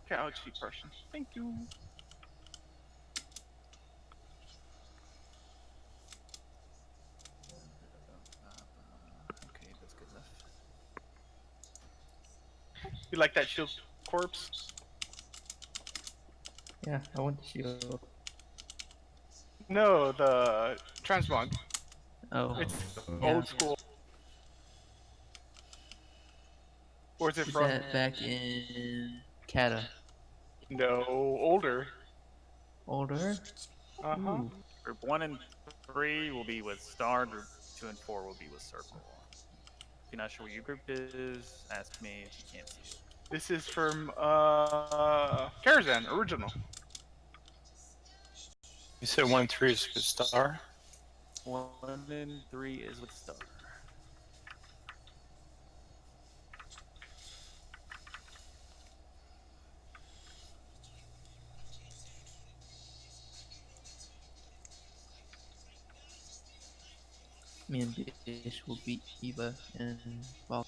okay, I'll just read person. Thank you. Okay, that's good enough. You like that shield corpse? Yeah, I want the shield. No, the transmog. Oh, It's yeah. old school. Where's it Is from? that back in Kata? No, older. Older? Uh huh. Ooh. Group 1 and 3 will be with Star. Group 2 and 4 will be with Circle. If you're not sure what your group is, ask me if you can't see it. This is from Tarzan original. You said 1-3 is with Star? 1 and 3 is with Star. Me and Bish will beat Eva and Ball.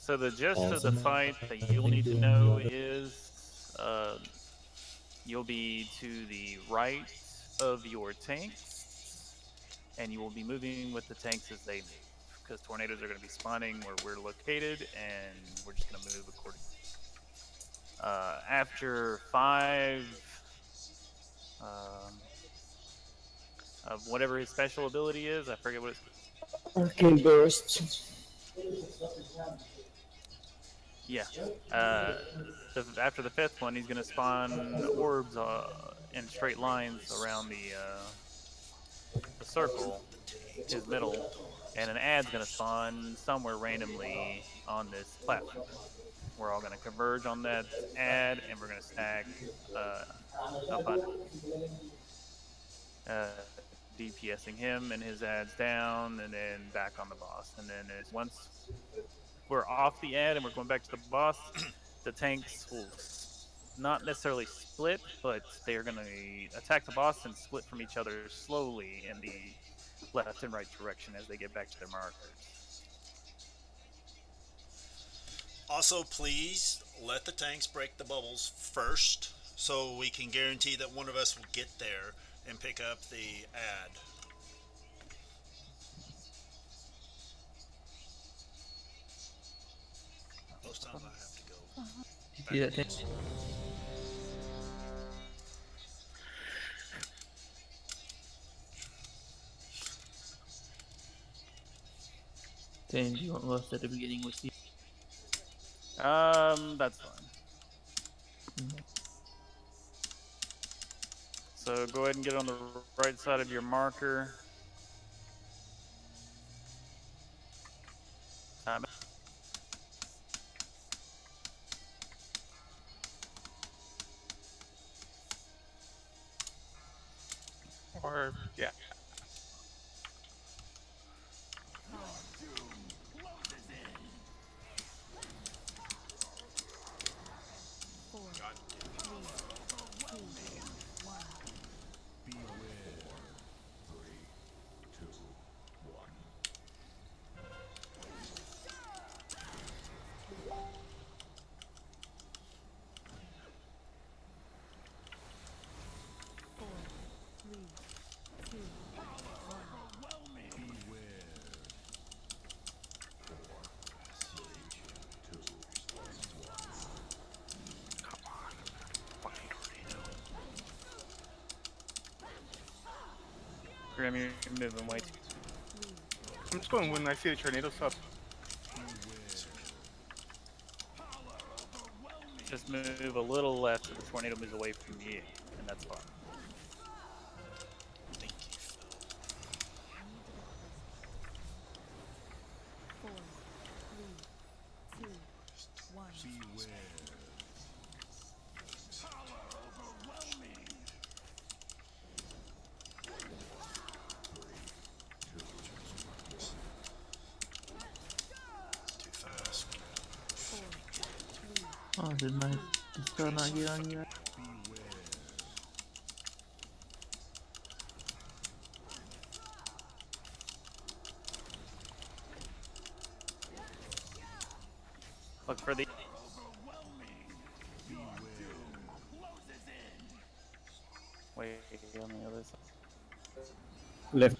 So the gist of the Awesome. fight that I you'll think need to doing the know other. is you'll be to the right of your tanks, and you will be moving with the tanks as they move. Because tornadoes are going to be spawning where we're located, and we're just going to move accordingly. After 5 um, of whatever his special ability is, I forget what it's. Arcane burst. Yeah. Uh, after the 5th one, he's going to spawn orbs in straight lines around the circle, his middle, and an ad's going to spawn somewhere randomly on this platform. We're all going to converge on that ad, and we're going to stack uh, up underneath, uh, DPSing him and his ads down, and then back on the boss. And then as once we're off the ad and we're going back to the boss, the tanks will not necessarily split, but they are going to attack the boss and split from each other slowly in the left and right direction as they get back to their markers. Also, please let the tanks break the bubbles first so we can guarantee that one of us will get there and pick up the ad. Most times I have to go You back see that and thing? forth. Then do you want Lust at the beginning with you? That's fine. So go ahead and get on the right side of your marker. Time it. Or yeah. God damn it. Grim, you're moving way too. I'm just going when I see the tornado sub. Just move a little left so the tornado moves away from you, and that's fine. Thank you, Phil. Too fast. Oh, did my dispel not get on you? Look for the. Wait, on the other side. Left.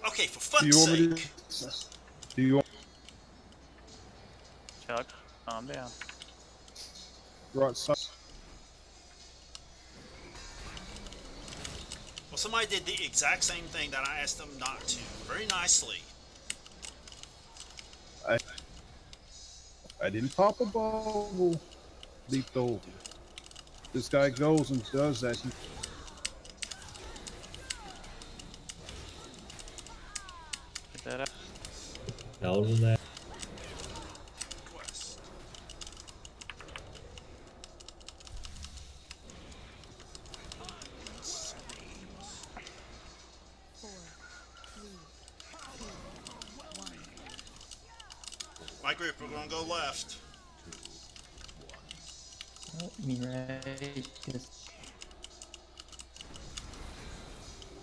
Okay, for Do you fuck's want me sake. to? Do you want? Chuck, calm down. Brought some. Well, somebody did the exact same thing that I asked them not to. Very nicely. I didn't pop a bubble. Leaped over. This guy goes and does that. He Get that out. Tell them that. Quest. My group, we're gonna go left. I mean, right? Just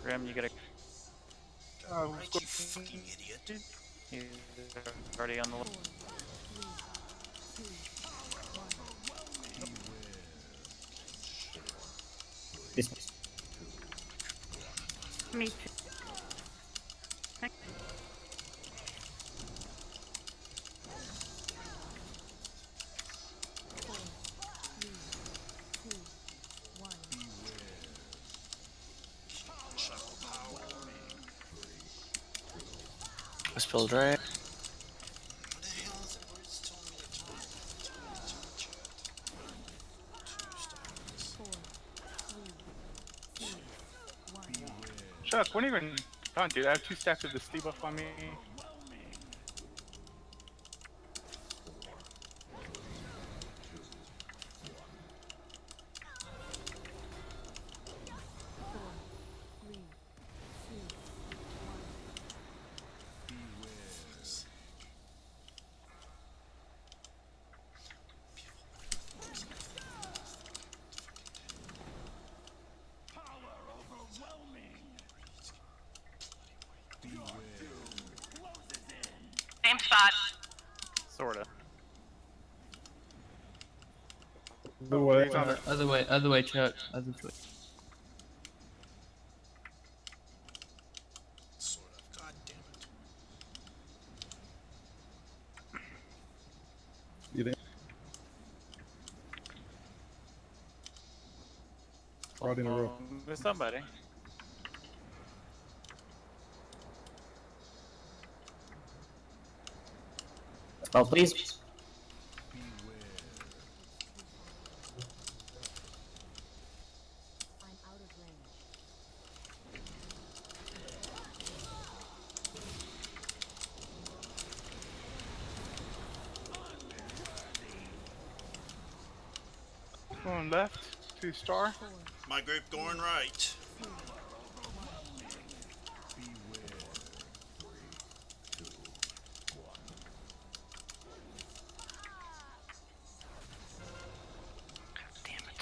Grim, you gotta. Right, you fucking idiot. He's already on the left. This. Me too. I spelled right. What the hell is it? Where it's telling me to turn? It's telling me to turn chat. 2 stacks. Chuck, when are you even done, dude? I have 2 stacks of the Steve buff on me. Same spot. Sorta. Other way. He's on it. Other way, Chuck. Other way. Sort of. God damn it. You didn't. Right in a row. There's somebody. Spell, please. I'm out of range. Going left to star. My group going right. Damn it.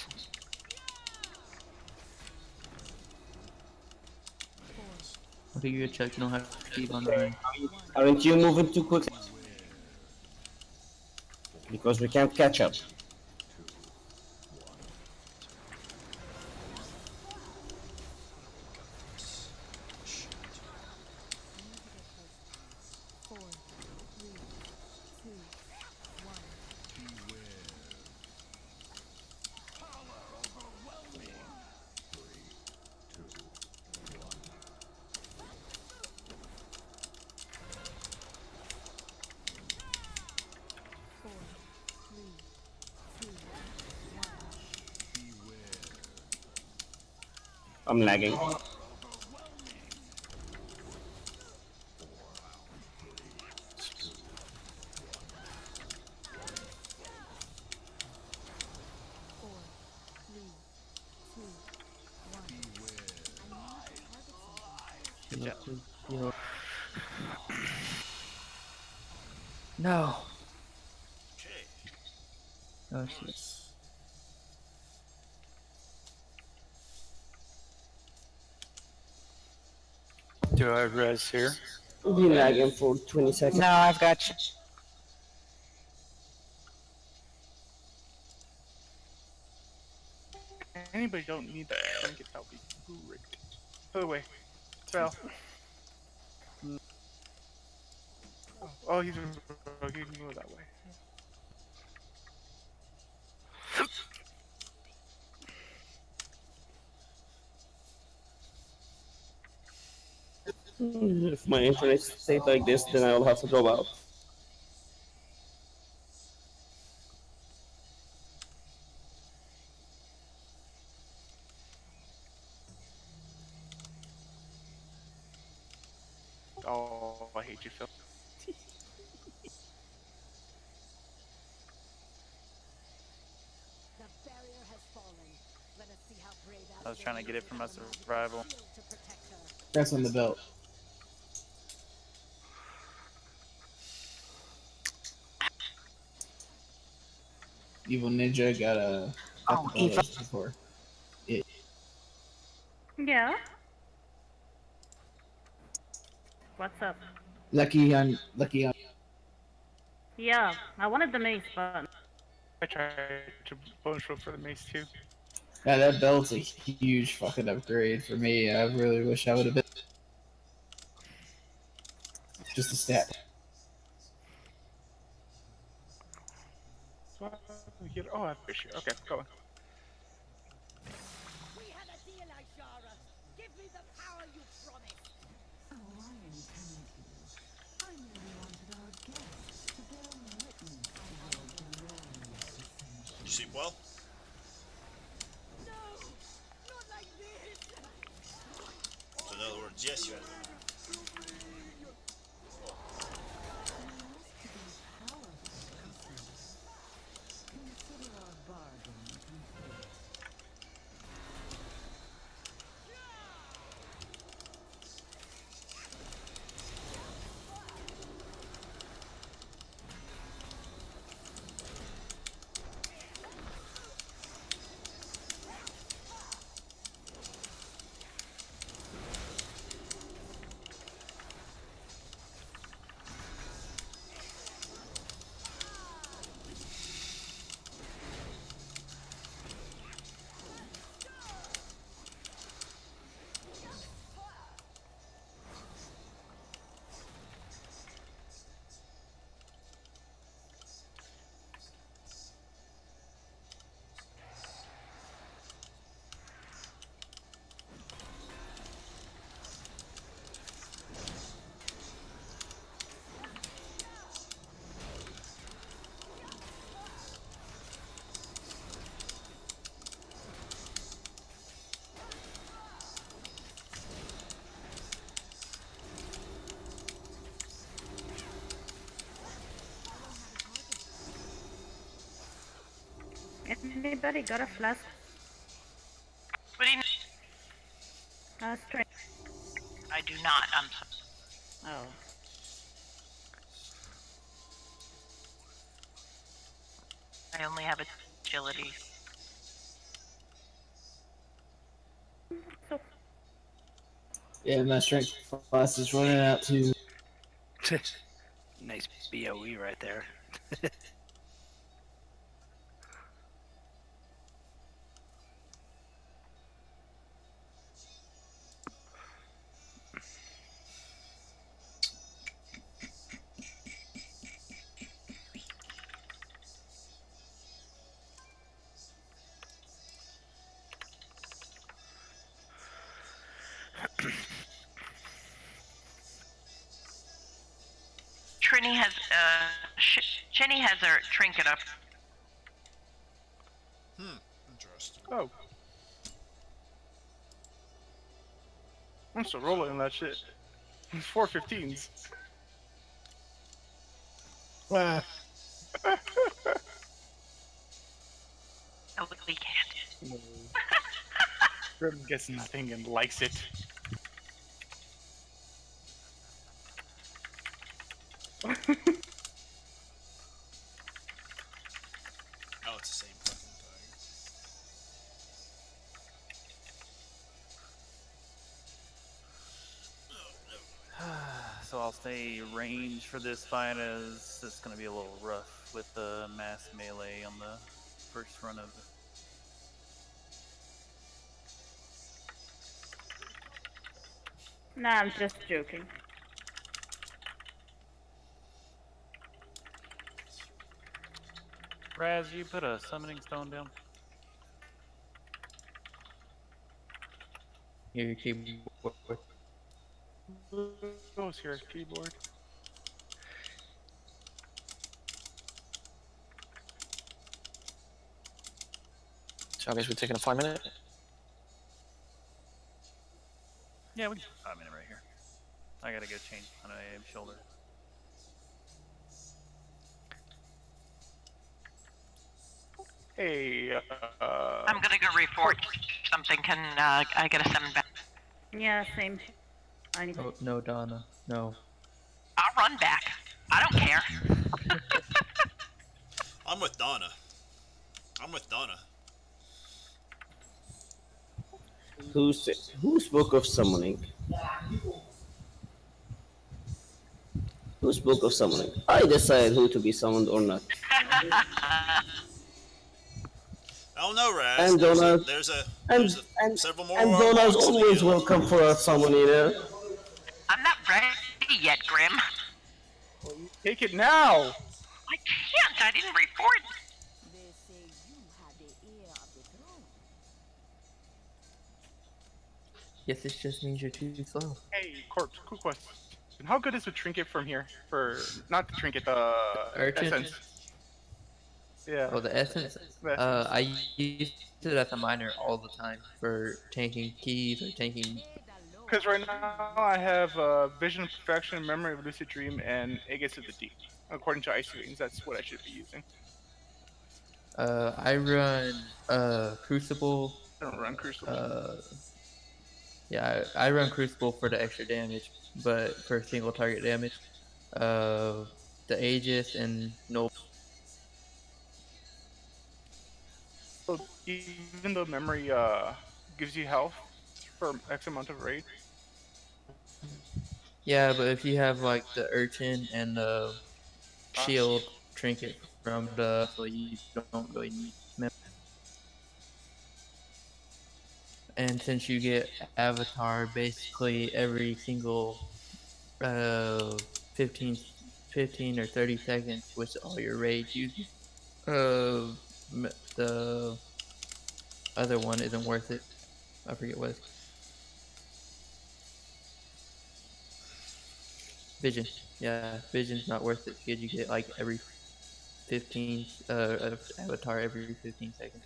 Okay, you're Chuck. You don't have to keep on the line. Aren't you moving too quickly? Because we can't catch up. Four, three, two, one. Four, three, two, one. I'm lagging. Four, three, two, one. I need to target something. Good luck, please. Yo. No. Okay. Oh shit. Do I res here? Be lagging for 20 seconds. No, I've got you. Anybody don't need that trinket, that would be great. Other way. Fell. Oh, he's in rogue. He can go that way. If my internet stays like this, then I'll have to drop out. Oh, I hate you, Phil. The barrier has fallen. Let us see how brave I was trying to get it for my survival. to protect her. That's on the belt. Evil Ninja got a Oh, Eva. before. Yeah. Yeah. What's up? Lucky on. Yeah, I wanted the mace, but I tried to bonus roll for the mace too. Yeah, that belt's a huge fucking upgrade for me. I really wish I would have been. Just a stat. Oh, I appreciate it. Okay, going. We had a deal, Ishara. Give me the power you promised. Oh, I encourage you. I merely wanted our guests to bear witness to your glorious ascension. You sleep well? No, not like this. So in other words, yes, you had. Consider our bargain complete. Anybody got a flask? What do you? Strength. I do not. I'm sorry. Oh. I only have agility. So. Yeah, my strength class is running out too. Nice BOE right there. Trini has Chinny has her trinket up. Interesting. Oh. I'm still rolling that shit. 415s. Ah. Oh, we can't. No. Grim gets nothing and likes it. Oh, it's the same fucking So I'll say range for this fight as it's going to be a little rough with the mass melee on the first run of. Nah, I'm just joking. Raz, you put a summoning stone down. Your keyboard. Goes here, keyboard. So I guess we're taking a 5 minute. Yeah, we can 5 minute right here. I gotta go change my shoulder. Hey, I'm gonna go report something. Can I get a 7 back? Yeah, same. Oh, no, Donna. No. I'll run back. I don't care. I'm with Donna. I'm with Donna. Who spoke of summoning? Who spoke of summoning? I decide who to be summoned or not. Oh no, Raz. And There's a Donna, there's a and there's a and several more and Donna's orcs in the always guild. welcome for a summon, you know. I'm not ready yet, Grim. Take it now! I can't. I didn't report. They say you have the ear of the throne. Guess this just means you're too slow. Hey, Corpse, quick question. How good is the trinket from here? Not the trinket, the Urchin? essence. Yeah. Oh, the essence? The essence. I use it as a miner all the time for tanking keys or tanking. Because right now I have Vision of Perfection, Memory of Lucid Dream, and Aegis of the Deep. According to Ice Wings, that's what I should be using. I run Crucible. I don't run Crucible. Yeah, I run Crucible for the extra damage, but for single target damage. The Aegis and no. So even though Memory gives you health for X amount of raid. Yeah, but if you have like the Urchin and the Shield trinket from the, so you don't really need memory. And since you get Avatar basically every single 15, 15 or 30 seconds with all your raids using, the other one isn't worth it. I forget what it's. Vision. Yeah, Vision's not worth it because you get like every 15 Avatar every 15 seconds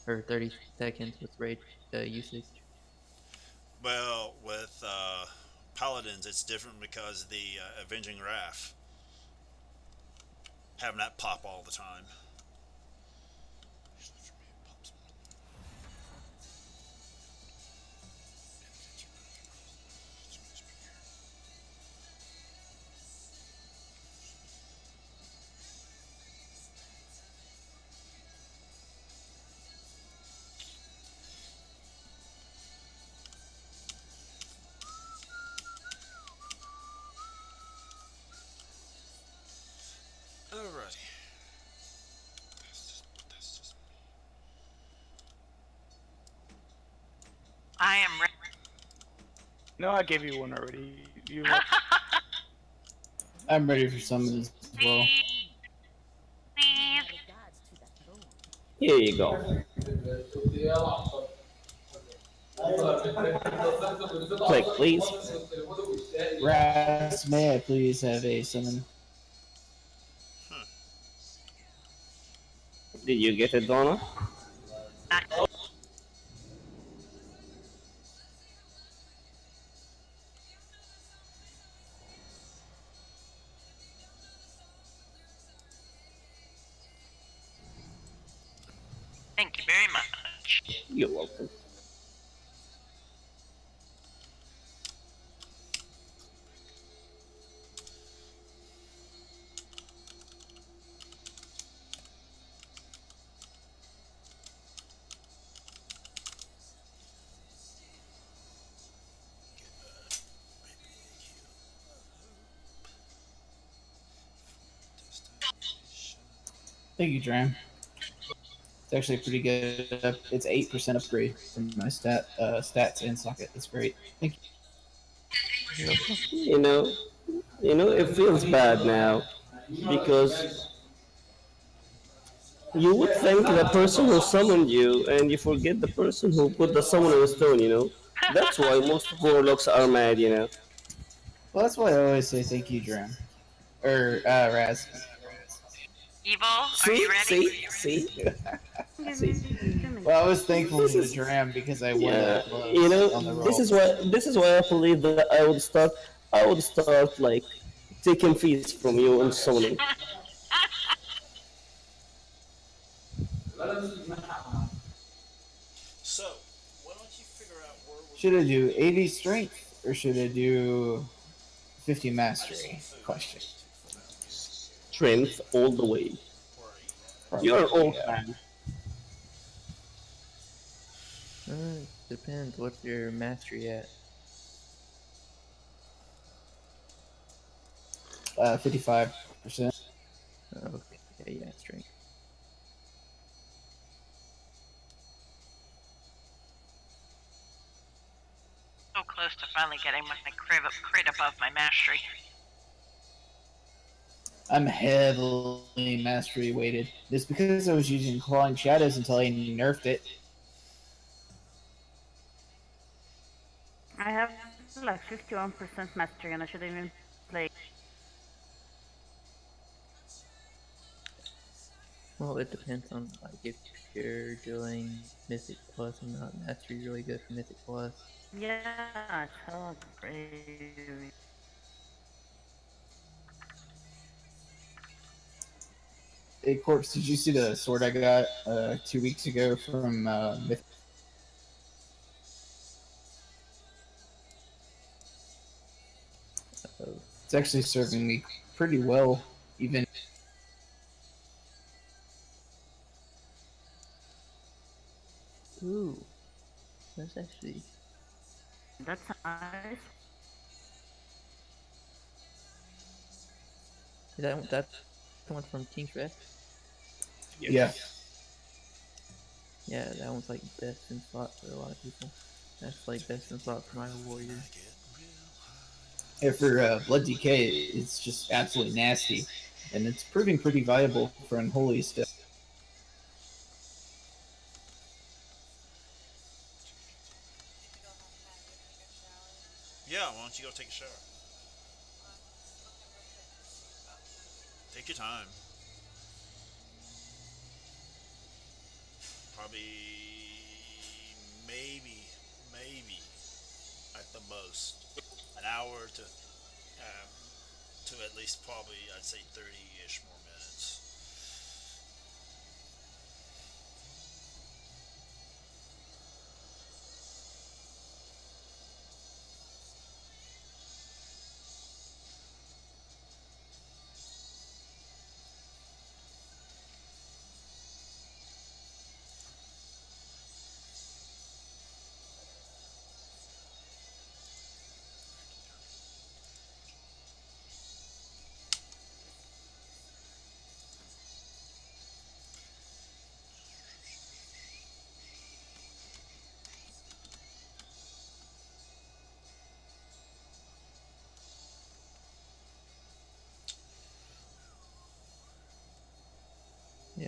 or 30 seconds with raid usage. Well, with paladins, it's different because the Avenging Wrath having that pop all the time. No, I gave you one already. You. I'm ready for some of this as well. Please. Here you go. Click, please. Ras, may I please have a summon? Did you get it, Donna? Thank you very much. You're welcome. Thank you, Dram. It's actually pretty good. It's 8% upgrade from my stats and socket. That's great. Thank you. You know, it feels bad now because you would thank the person who summoned you, and you forget the person who put the summoning stone. That's why most warlocks are mad. Well, that's why I always say thank you, Dram. Or, Raz. Evil, are See, you ready? see. Well, I was thankful This to is, Dram because I won yeah, that close on the roll. this is why I believe that I would start like taking fees from you and summoning. So, why don't you figure out where we're Should I do 80 strength or should I do 50 mastery? Question. Strength all the way. You're an old man. Depends. What's your mastery at? 55%. Okay, yeah, strength. So close to finally getting my crit above my mastery. I'm heavily mastery weighted. It's because I was using Clawing Shadows until I nerfed it. I have like 51% mastery and I should even play. Well, it depends on like if you're doing Mythic Plus or not. Mastery is really good for Mythic Plus. Yeah, it's hella crazy. Hey, Corpse, did you see the sword I got 2 weeks ago from Mythic? It's actually serving me pretty well, even. Ooh, that's actually. That's nice. That's the one from King's Rest? Yeah. Yeah, that one's like best in slot for a lot of people. That's like best in slot for my warrior. Yeah, for Blood DK, it's just absolutely nasty, and it's proving pretty viable for Unholy still. Yeah, why don't you go take a shower? Take your time. Probably, maybe, at the most, an hour to at least probably, I'd say 30-ish more minutes.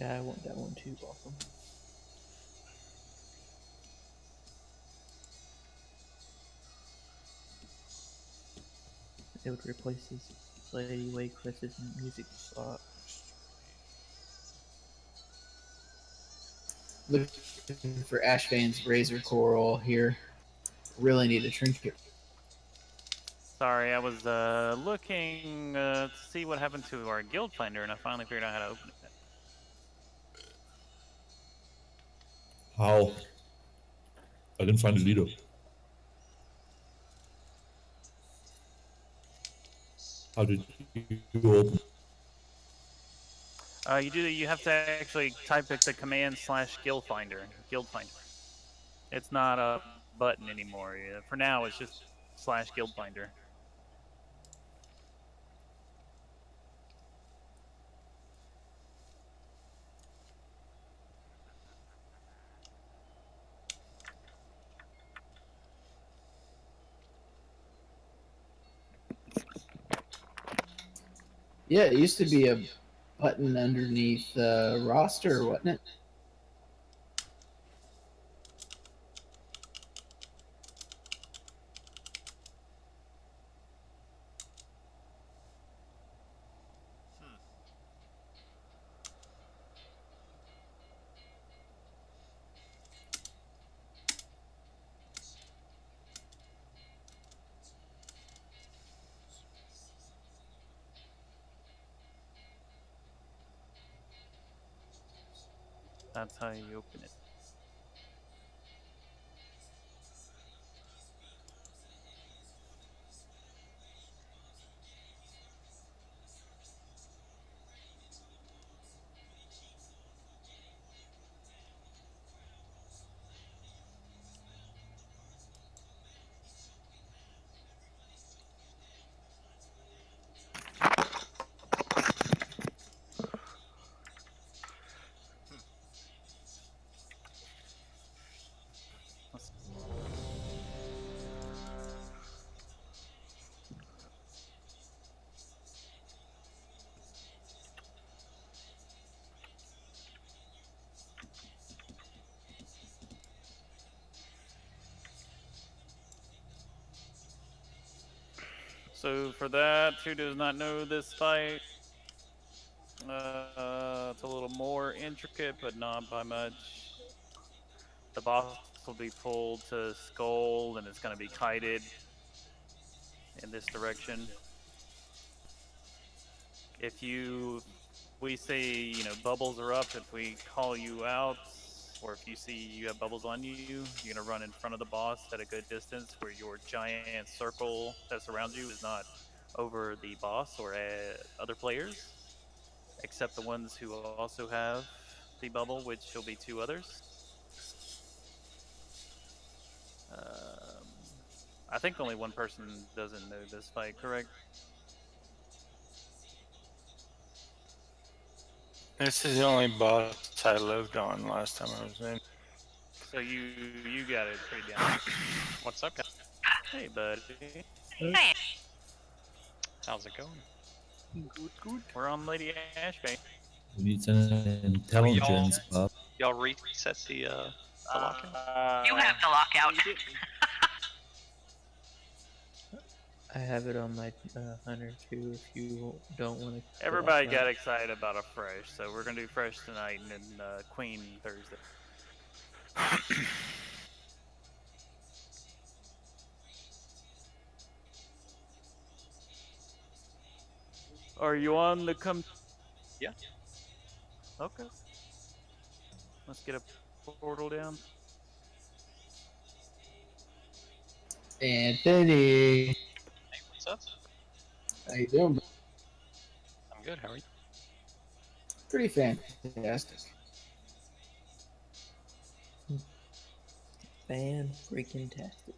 Yeah, I want that one too, Awesome. It would replace his Lady Waycrest's music slot. Looking for Ashvane's Razor Coral here. Really need a trinket. Sorry, I was looking to see what happened to our guild finder, and I finally figured out how to open it. How? I didn't find the leader. How did you open? You have to actually type the command / guild finder. Guild finder. It's not a button anymore. For now, it's just / guild finder. Yeah, it used to be a button underneath the roster, wasn't it? That's how you open it. So for that, who does not know this fight, it's a little more intricate, but not by much. The boss will be pulled to Skull, and it's going to be kited in this direction. If we say, bubbles are up, if we call you out, or if you see you have bubbles on you, you're going to run in front of the boss at a good distance where your giant circle that surrounds you is not over the boss or other players, except the ones who also have the bubble, which will be 2 others. Um, I think only one person doesn't know this fight, correct? This is the only boss I lived on last time I was in. So you got it pretty down. What's up, guys? Hey, buddy. Hey. How's it going? Good, good. We're on Lady Ashbane. We need an intelligence buff. Y'all reset the lockout? You have the lockout. I have it on my hunter too. If you don't want to. Everybody got excited about a fresh, so we're gonna do fresh tonight and then Queen Thursday. Are you on the come? Yeah. Okay. Let's get a portal down. Anthony. Hey, what's up? How you doing? I'm good. How are you? Pretty fantastic. Fan freaking tastic.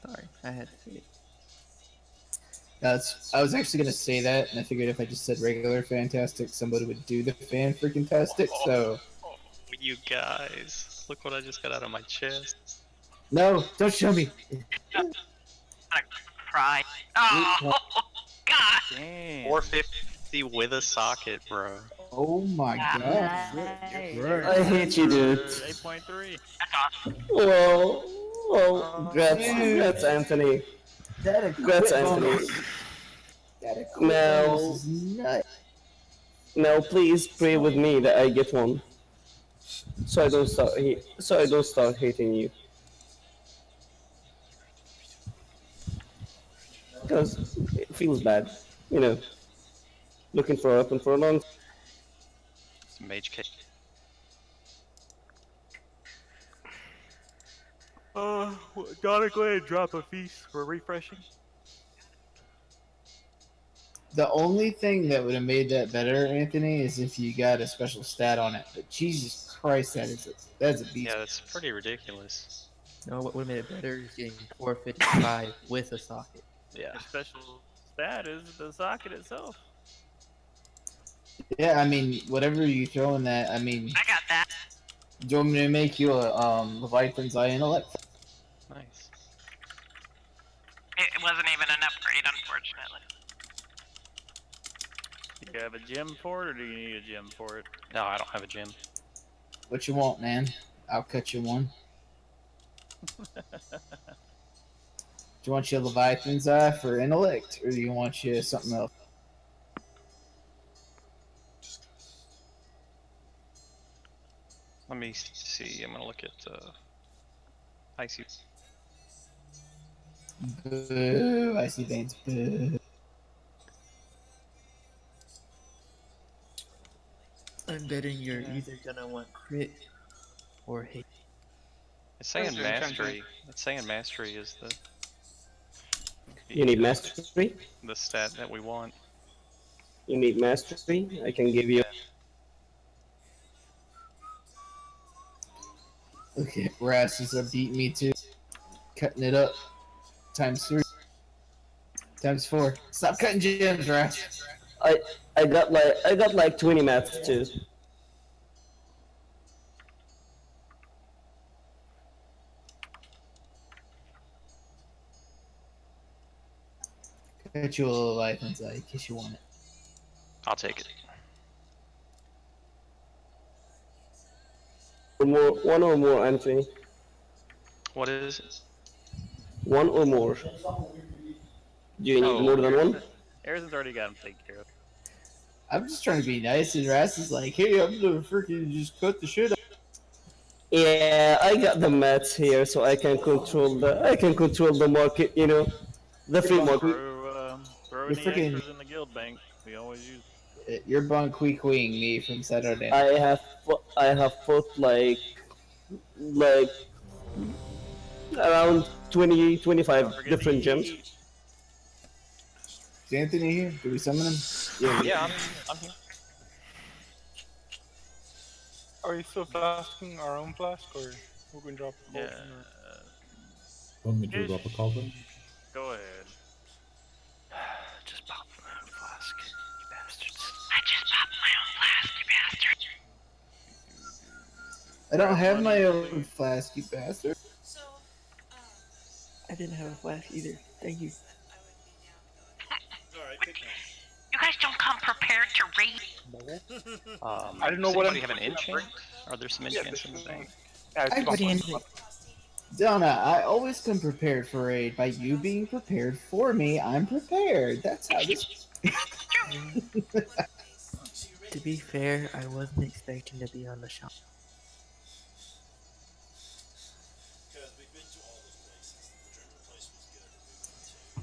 Sorry, I had to say it. I was actually gonna say that, and I figured if I just said regular fantastic, somebody would do the fan freaking tastic. So You guys, look what I just got out of my chest. no, don't show me. Cry. Oh, God. Damn. 450 with a socket, bro. Oh my Ah, god. Right. I hate you, dude. 8.3. that's awesome. Well, grats, Dude. grats, Anthony. That Grats, equip Anthony. bonus. That equip bonus Now, is nuts. now, please pray with me that I get one, so I don't start hating you. Because it feels bad, you know, looking for a weapon for a long. Some mage cake. Gotta go ahead and drop a feast for refreshing. The only thing that would have made that better, Anthony, is if you got a special stat on it. But Jesus Christ, that's a beast. Yeah, that's pretty ridiculous. No, what would have made it better is getting 455 with a socket. Yeah. Your special stat is the socket itself. Yeah, I mean, whatever you throw in that, I mean, I got that. do you want me to make you a Leviathan's Eye intellect? Nice. It wasn't even an upgrade, unfortunately. Do you have a gem for it, or do you need a gem for it? No, I don't have a gym. What you want, man? I'll cut you one. Do you want your Leviathan's Eye for intellect, or do you want you something else? Let me see. I'm gonna look at icy. Boo, I see veins. Boo. I'm betting you're either gonna want crit or hate. It's saying That's mastery. It's saying mastery is You need mastery. the stat that we want. You need mastery. I can give you. Okay, Rasses are beating me too. Cutting it up. Times 3. Times 4. Stop cutting gems, Rass. I got like 20 mats too. Cut you a little Leviathan's Eye in case you want it. I'll take it. One or more, Anthony. What is it? One or more. Do you need more than one? Harrison's already got him taken care of. I'm just trying to be nice, and Rass is like, hey, I'm gonna freaking just cut the shit up. Yeah, I got the mats here, so I can control the market. You know, the free market. Throw You're any freaking- extras in the guild bank. We always use. You're bunqueeing me from Saturday. I have put like around 20, 25 different gems. Is Anthony here? Do we summon him? Yeah, I'm here. Are you still flasking our own flask, or we can drop a bolt? Want me to drop a cauldron? Go ahead. Just pop my own flask, you bastards. I just popped my own flask, you bastard. I don't have my own flask, you bastard. I didn't have a flask either. Thank you. You guys don't come prepared to raid. I don't know does what anybody I'm- have an enchant? Are there some enchants in the bank? Donna, I always come prepared for raid. By you being prepared for me, I'm prepared. That's how this. To be fair, I wasn't expecting to be on the shop.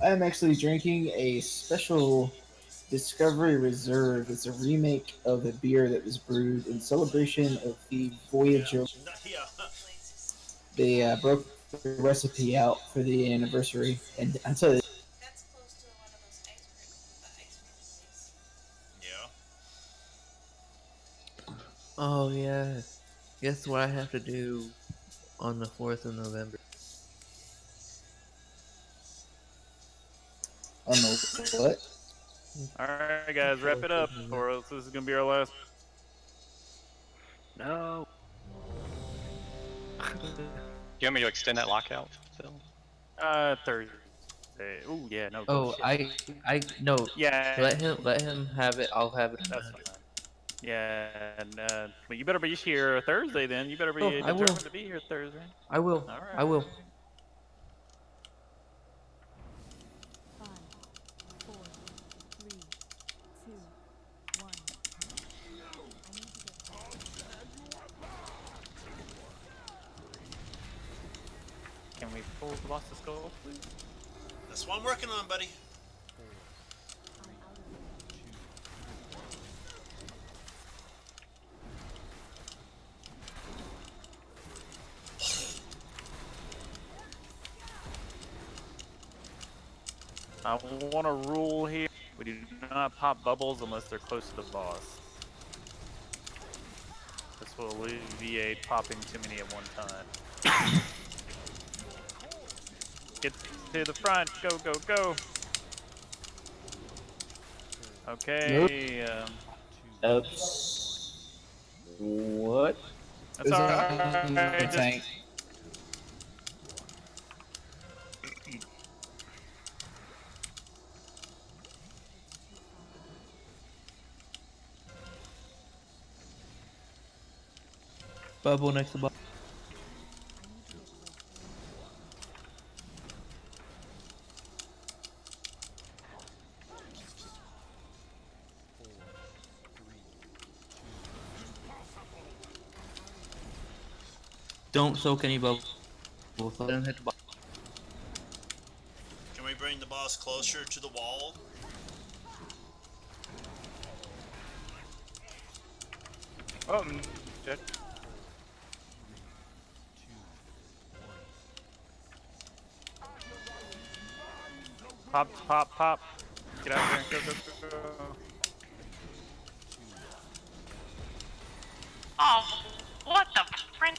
I'm actually drinking a special Discovery Reserve. It's a remake of a beer that was brewed in celebration of the Voyager. They broke the recipe out for the anniversary, and I tell you, Oh yeah. Guess what I have to do on the 4th of November? on the what? Alright, guys, wrap it up, or else this is gonna be our last. No. Do you want me to extend that lockout, Phil? Thursday. say, oh yeah, no. Oh, Bullshit. no. Yeah. Let him have it. I'll have it on That's 100. fine. Yeah, and but you better be here Thursday then. You better Oh, be I will. determined to be here Thursday. I will. All right. I will. 5, 4, 3, 2, 1. I need to get Can we pull the boss to skull, please? That's what I'm working on, buddy. I want a rule here. We do not pop bubbles unless they're close to the boss. This will alleviate popping too many at one time. Get to the front. Go, go, go. Okay. Oops. What? That's alright. The Just tank. Bubble next to bubble. Don't soak any bubbles. Let him hit the bubble. Can we bring the boss closer to the wall? Oh, I'm dead. pop, pop, pop. Get out there. Go, go, go, go. Oh, what the friend?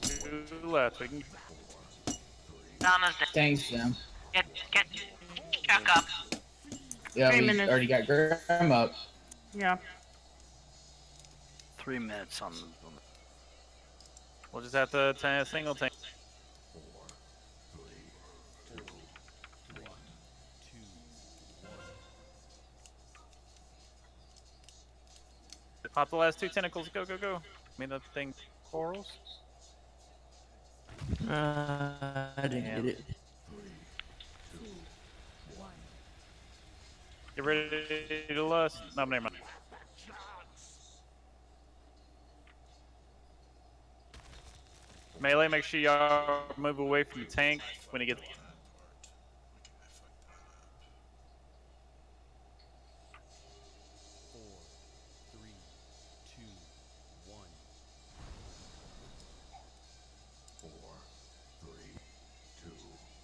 To the left. We can Donna's dead. Thanks, Jim. Get Chuck up. Yeah, 3 we minutes. already got Grim up. Yeah. 3 minutes on the. We'll just have to single tank. Pop the last 2 tentacles. Go, go, go. I mean, that thing. Corals? I didn't Damn. get it. Get ready to lust. No, never mind. Melee, make sure y'all move away from the tank when he gets.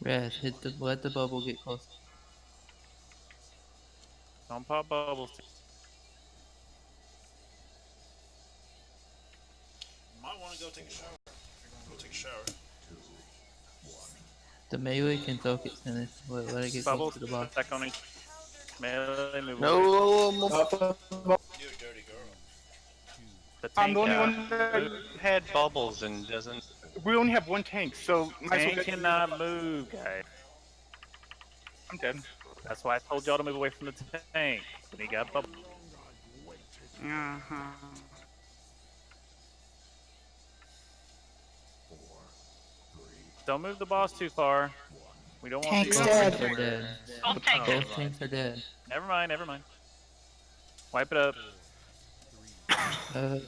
Raz, let the bubble get close. Don't pop bubbles. You might want to go take a shower. If you're going to go take a shower. The melee can soak it and let it get close Bubbles to the boss. back on each. Melee, move away. No, You dirty girl. The I'm the tank, only one that. Had bubbles and doesn't. We only have one tank, so might as well tank get. cannot move, guys. I'm dead. That's why I told y'all to move away from the tank. When he got bubbles. Don't move the boss too far. We don't want Tank's these dead. Both tanks are dead. Both tanks. Both tanks are dead. Never mind, never mind. Wipe it up. Yeah,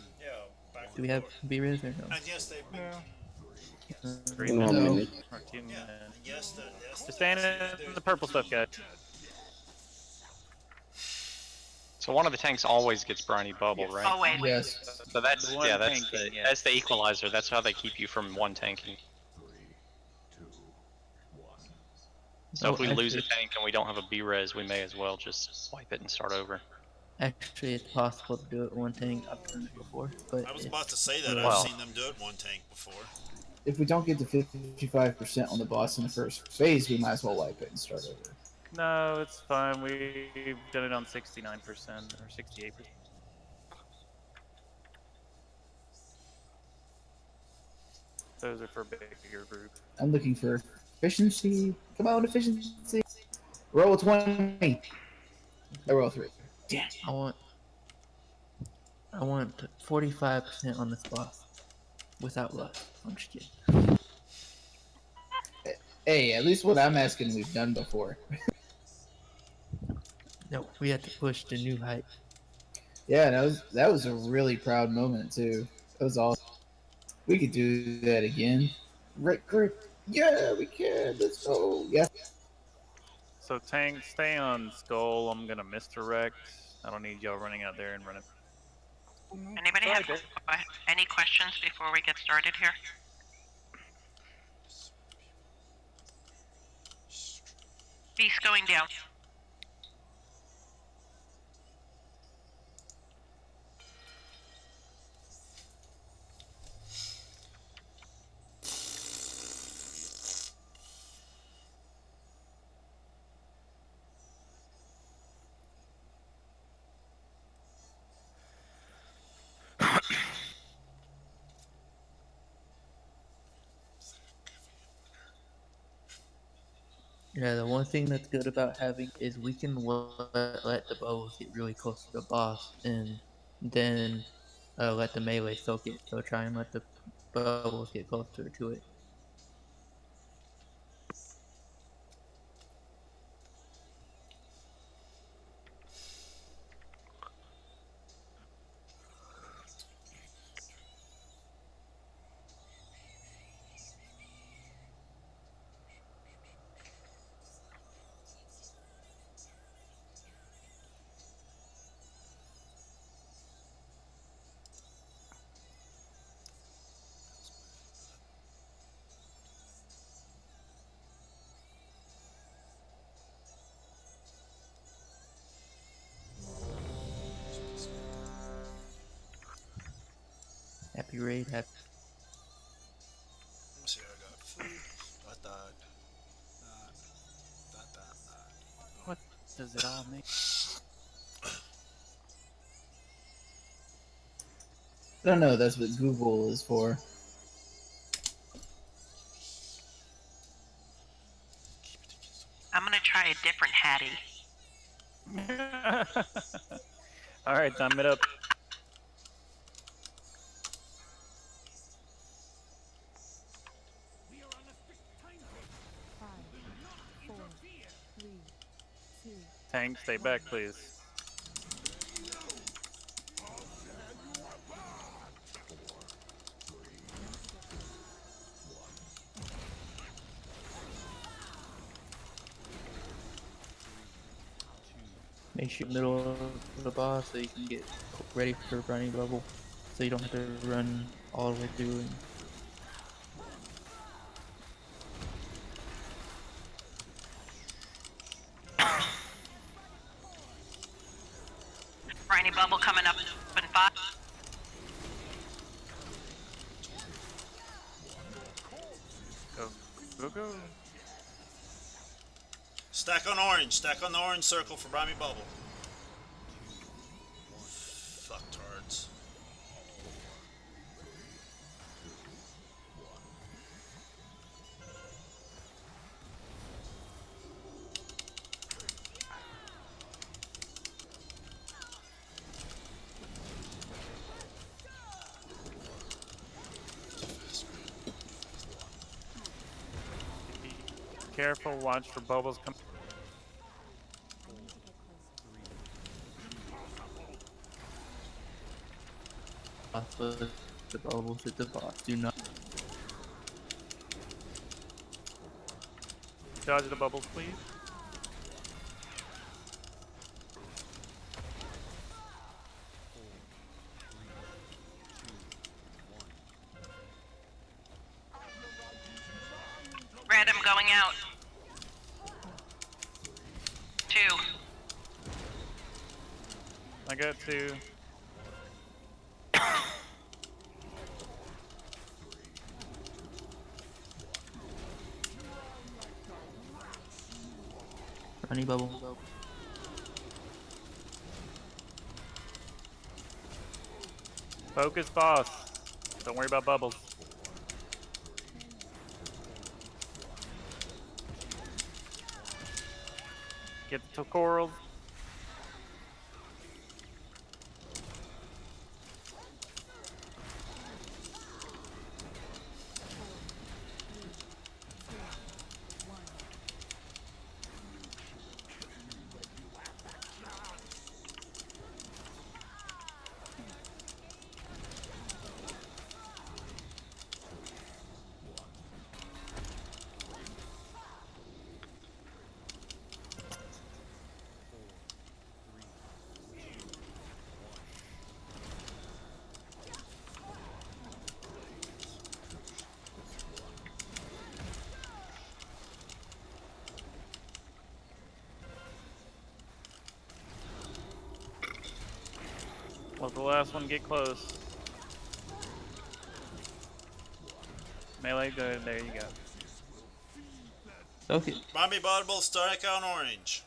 back Do we have B-Riz or no? And yes, they've been. Yeah. 3 1 minutes. minute. Or 2 minutes. Yes, Just stand in the purple stuff, guys. So one of the tanks always gets briny bubble, right? Always. Yes. So that's The one that's tanking, the yeah. that's the equalizer. That's how they keep you from one tanking. So if we lose a tank and we don't have a B-res, we may as well just wipe it and start over. Actually, it's possible to do it one tank. I've done it before, but I was about to say that. Well. I've seen them do it one tank before. If we don't get to 55% on the boss in the first phase, we might as well wipe it and start over. No, it's fine. We've done it on 69% or 68%. Those are for bigger group. I'm looking for Efficiency. Come on, efficiency. Roll 20. I roll 3. Damn. I want 45% on this boss without lust. I'm just kidding. Hey, at least what I'm asking we've done before. No, we have to push to new height. Yeah, that was a really proud moment too. That was awesome. We could do that again. Right, Kurt? Yeah, we can. Let's go. Yes. So tank, stay on skull. I'm gonna misdirect. I don't need y'all running out there and running. Anybody have any questions before we get started here? Beast going down. Yeah, the one thing that's good about having is we can let the bubbles get really close to the boss and then let the melee soak it. So try and let the bubbles get closer to it. Happy raid, happy. Let me see. I got food. That. What does it all mean? I don't know. That's what Google is for. I'm gonna try a different Hattie. All right, time it up. Tank, stay back, please. Make sure middle of the boss so you can get ready for running bubble. So you don't have to run all the way through and Briny bubble coming up in 5. Go, go, go. Stack on orange. Stack on the orange circle for Brimy Bubble. Fucktards. Be careful. Watch for bubbles come. but the bubbles hit the boss. Do not. Dodge the bubbles, please. Red, I'm going out. 2. I got 2. Running bubble. Focus, boss. Don't worry about bubbles. Get the corals. Let the last one get close. Melee, good. There you go. Okay. Mommy Bottle, strike on orange.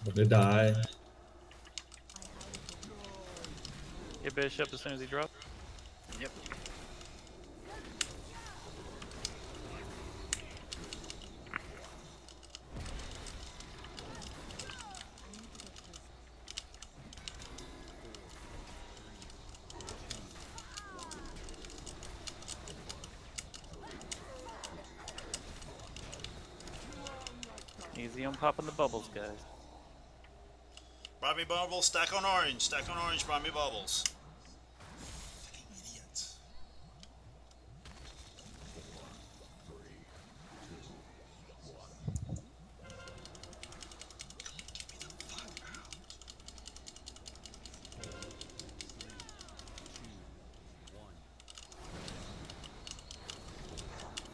But they die. Get Bishop as soon as he drops. Yep. Easy on popping the bubbles, guys. Mommy Bubbles, stack on orange. Stack on orange, Mommy Bubbles. Idiots.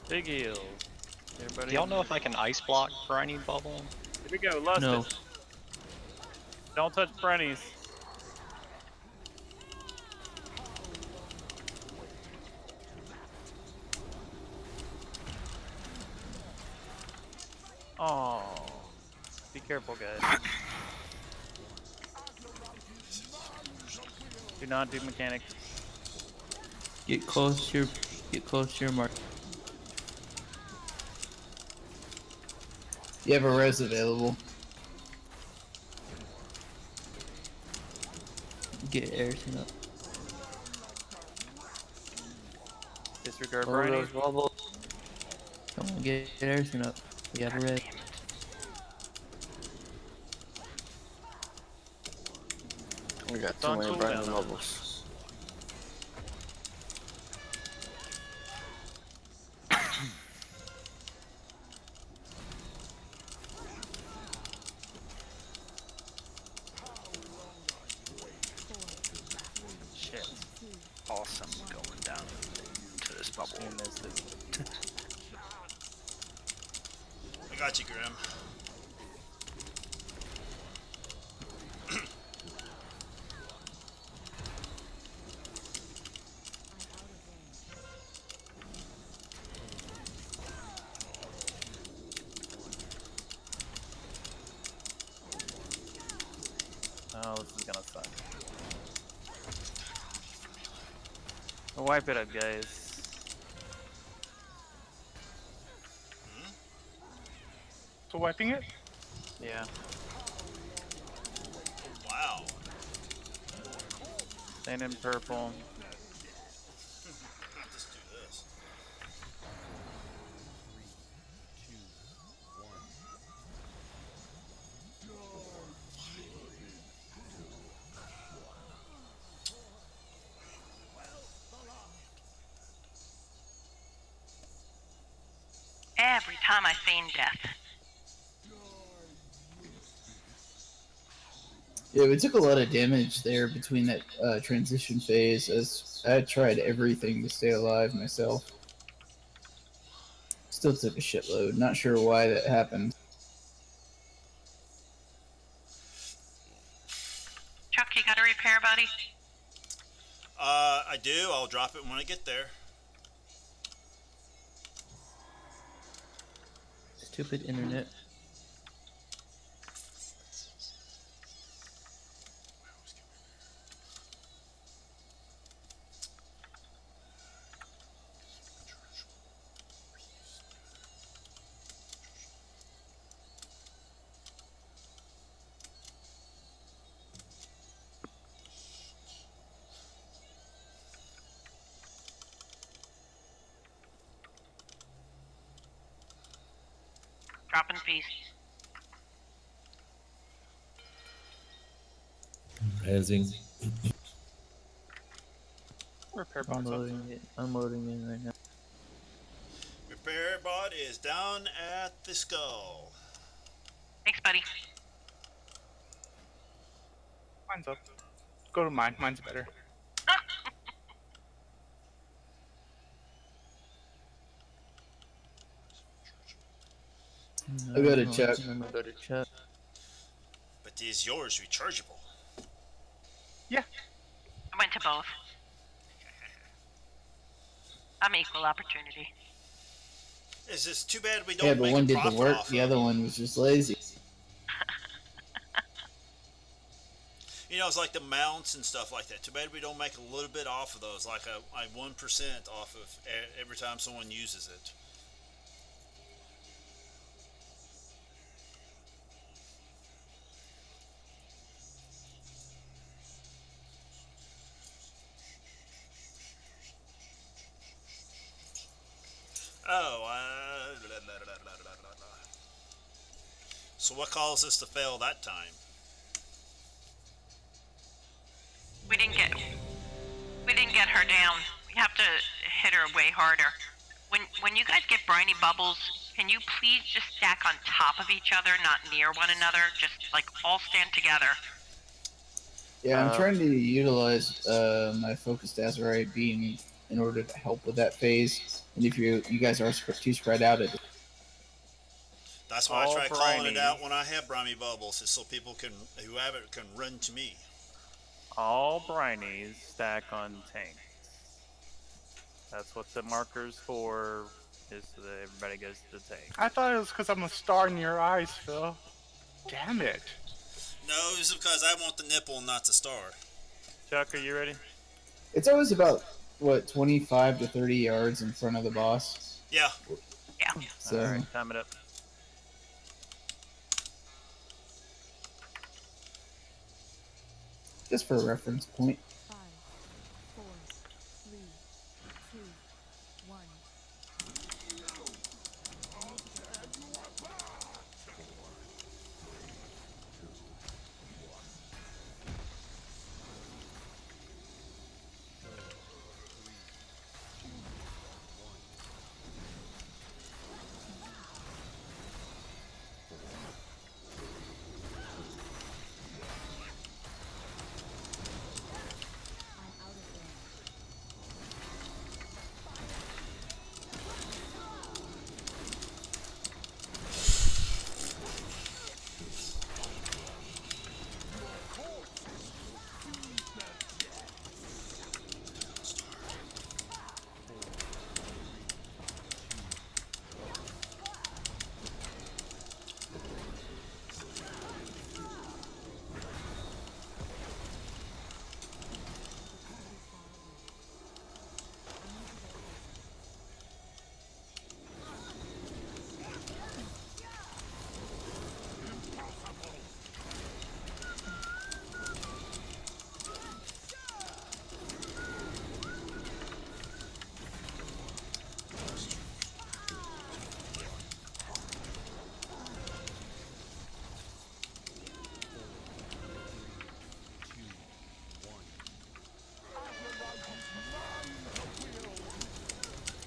Big heals. Everybody. Do y'all know if I can ice block Briny Bubble? Here we go. Lust No. it. Don't touch Brennies. Oh. Be careful, guys. Do not do mechanics. Get close to your mark. You have a res available. Get everything up. Disregard All Brenny. those bubbles. Come on, get everything up. We have a red. We got It's too on many cooldown, Briny though. Bubbles. Shit. Awesome going down to this bubble. You missed it. I got you, Grim. Oh, this is gonna suck. Wipe it up, guys. So wiping it? Yeah. Wow. Stand in purple. Just do this. Every time I feign death. Yeah, we took a lot of damage there between that transition phase, as I tried everything to stay alive myself. Still took a shitload. Not sure why that happened. Chuck, you got a repair, buddy? I do. I'll drop it when I get there. Stupid internet. Dropping piece. Passing. Repair box up. Unloading it right now. Repair bot is down at the skull. Thanks, buddy. Mine's up. Go to mine. Mine's better. I go to Chuck. I'm gonna go to Chuck. But is yours rechargeable? Yeah. I went to both. I'm equal opportunity. It's just too bad we don't Yeah, but make one a did the profit work, off the of other it. one was just lazy. You know, it's like the mounts and stuff like that. Too bad we don't make a little bit off of those, like a 1% off of every time someone uses it. Oh, so what caused us to fail that time? We didn't get her down. We have to hit her way harder. When you guys get briny bubbles, can you please just stack on top of each other, not near one another? Just like all stand together. Yeah, I'm trying to utilize my focused Azerite beam in order to help with that phase. And if you guys are too spread out, That's why All I try calling it out brinies. when I have briny bubbles, is so people can, who have it, can run to me. All brinies stack on tanks. That's what the marker's for, is so that everybody goes to the tank. I thought it was because I'm a star in your eyes, Phil. Damn it. No, it's because I want the nipple and not the star. Chuck, are you ready? it's always about, what, 25 to 30 yards in front of the boss. Yeah. Yeah. So, Alright, time it up. just for a reference point. 5, 4, 3, 2, 1.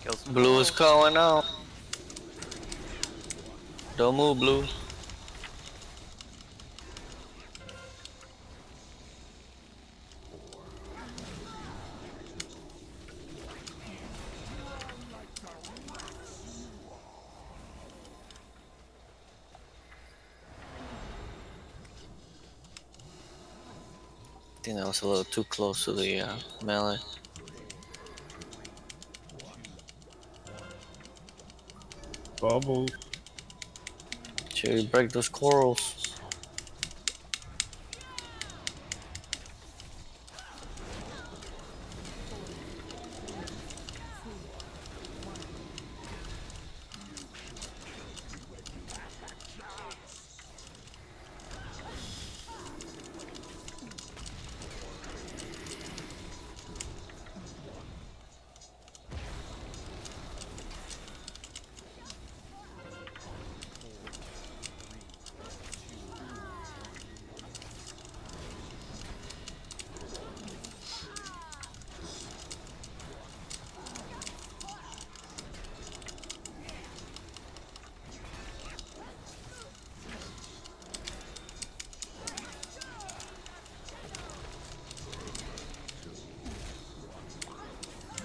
Kill some Blue is squirrels. calling out. Don't move, Blue. I think that was a little too close to the melee. Bubbles. Should we break those corals?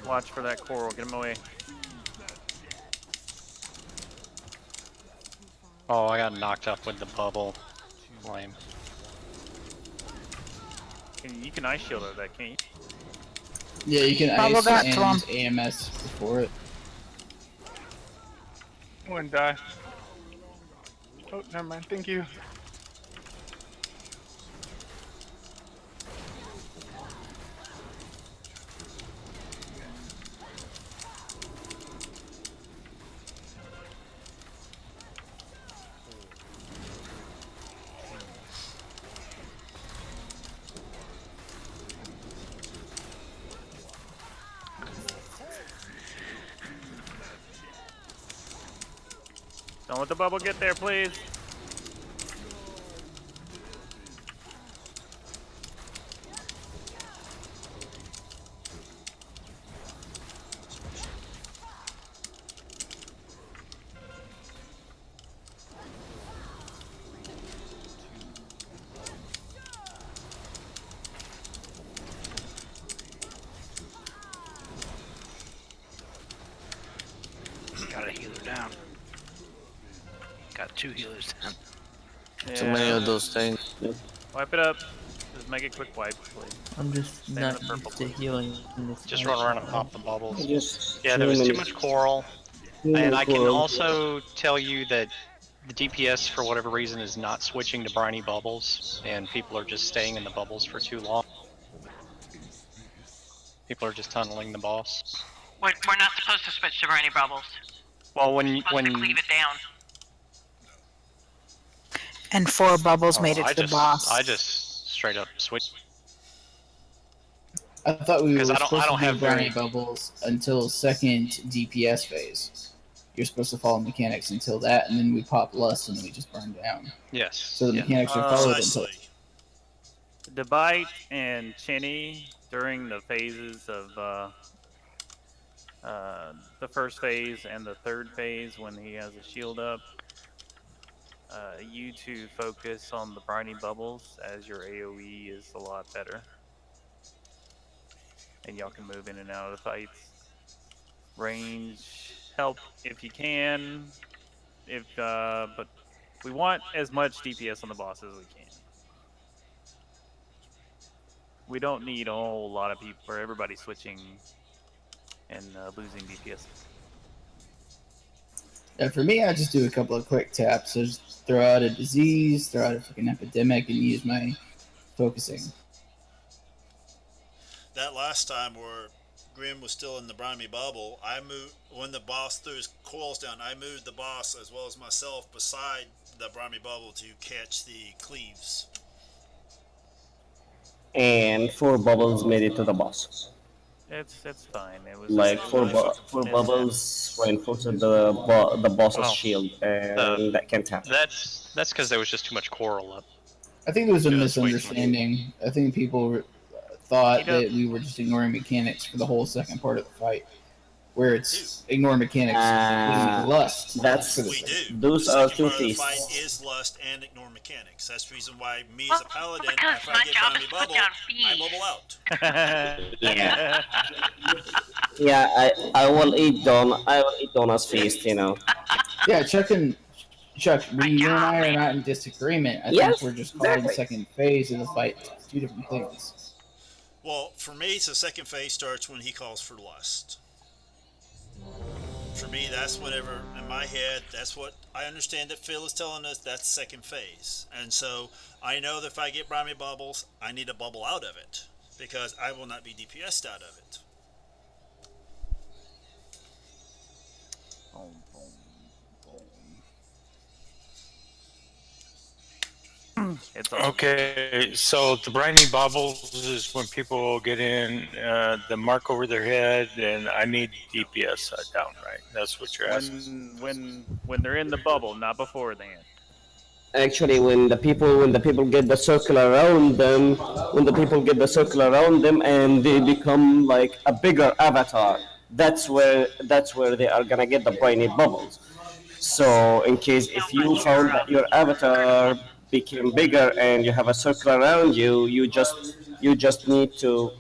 Watch for that coral. Get him away. Oh, I got knocked up with the bubble. Lame. You can ice shield out of that, can't you? Yeah, you can Bubble ice that to and him. AMS before it. One die. Oh, never mind. Thank you. Don't let the bubble get there, please. Got a healer down. Got 2 healers down. Yeah. Too many of those things. Wipe it up. Just make it quick wipe, please. I'm just Stay in not the purple, used to please. healing in this. Just fight. run around and pop the bubbles. Just Yeah, there was too human- much coral. human And I can coral. also tell you that the DPS, for whatever reason, is not switching to briny bubbles, and people are just staying in the bubbles for too long. People are just tunneling the boss. We're not supposed to switch to briny bubbles. Well, We're supposed to cleave it down. And 4 bubbles made it I to the boss. just straight up switch. I thought we were 'Cause I supposed don't to do have very- briny bubbles until second DPS phase. You're supposed to follow mechanics until that, and then we pop lust, and then we just burn down. Yes. So the yeah. mechanics are followed until. Debite and Chinny during the phases of the first phase and the third phase when he has a shield up. You two focus on the briny bubbles as your AoE is a lot better. And y'all can move in and out of the fights. Range help if you can. But we want as much DPS on the boss as we can. We don't need a whole lot of people or everybody switching and losing DPS. Yeah, for me, I just do a couple of quick taps. So just throw out a disease, throw out a freaking epidemic, and use my focusing. That last time where Grim was still in the briny bubble, I moved when the boss threw his coils down. I moved the boss as well as myself beside the briny bubble to catch the cleaves. And 4 bubbles made it to the boss. It's fine. It was Like it 4 was bubbles reinforced the boss's Well, shield, and that can't happen. That's because there was just too much coral up. I think there was a Just way too much. misunderstanding. I think people thought that we were just ignoring mechanics for the whole second part of the fight, where it's ignore mechanics. We need lust. That's for the We second. do. Those the are second two part of the fight feasts. is lust and ignore mechanics. That's the reason why me as a paladin, because after my I get job briny is to put bubble, down I bubble out. Yeah. Yeah, I will eat Donna's feast, you know. Yeah, Chuck, when you and I are not in disagreement, I Yes, think we're just calling exactly. second phase of the fight two different things. Well, for me, the second phase starts when he calls for lust. For me, that's whatever, in my head, that's what I understand that Phil is telling us, that's second phase. And so, I know that if I get briny bubbles, I need a bubble out of it, because I will not be DPS'd out of it. It's Okay, so the briny bubbles is when people get in the mark over their head, and I need DPS down, right? That's what you're asking. when they're in the bubble, not before then. Actually, when the people get the circle around them, and they become like a bigger avatar, that's where they are gonna get the briny bubbles. So in case if you found that your avatar became bigger and you have a circle around you, you just need to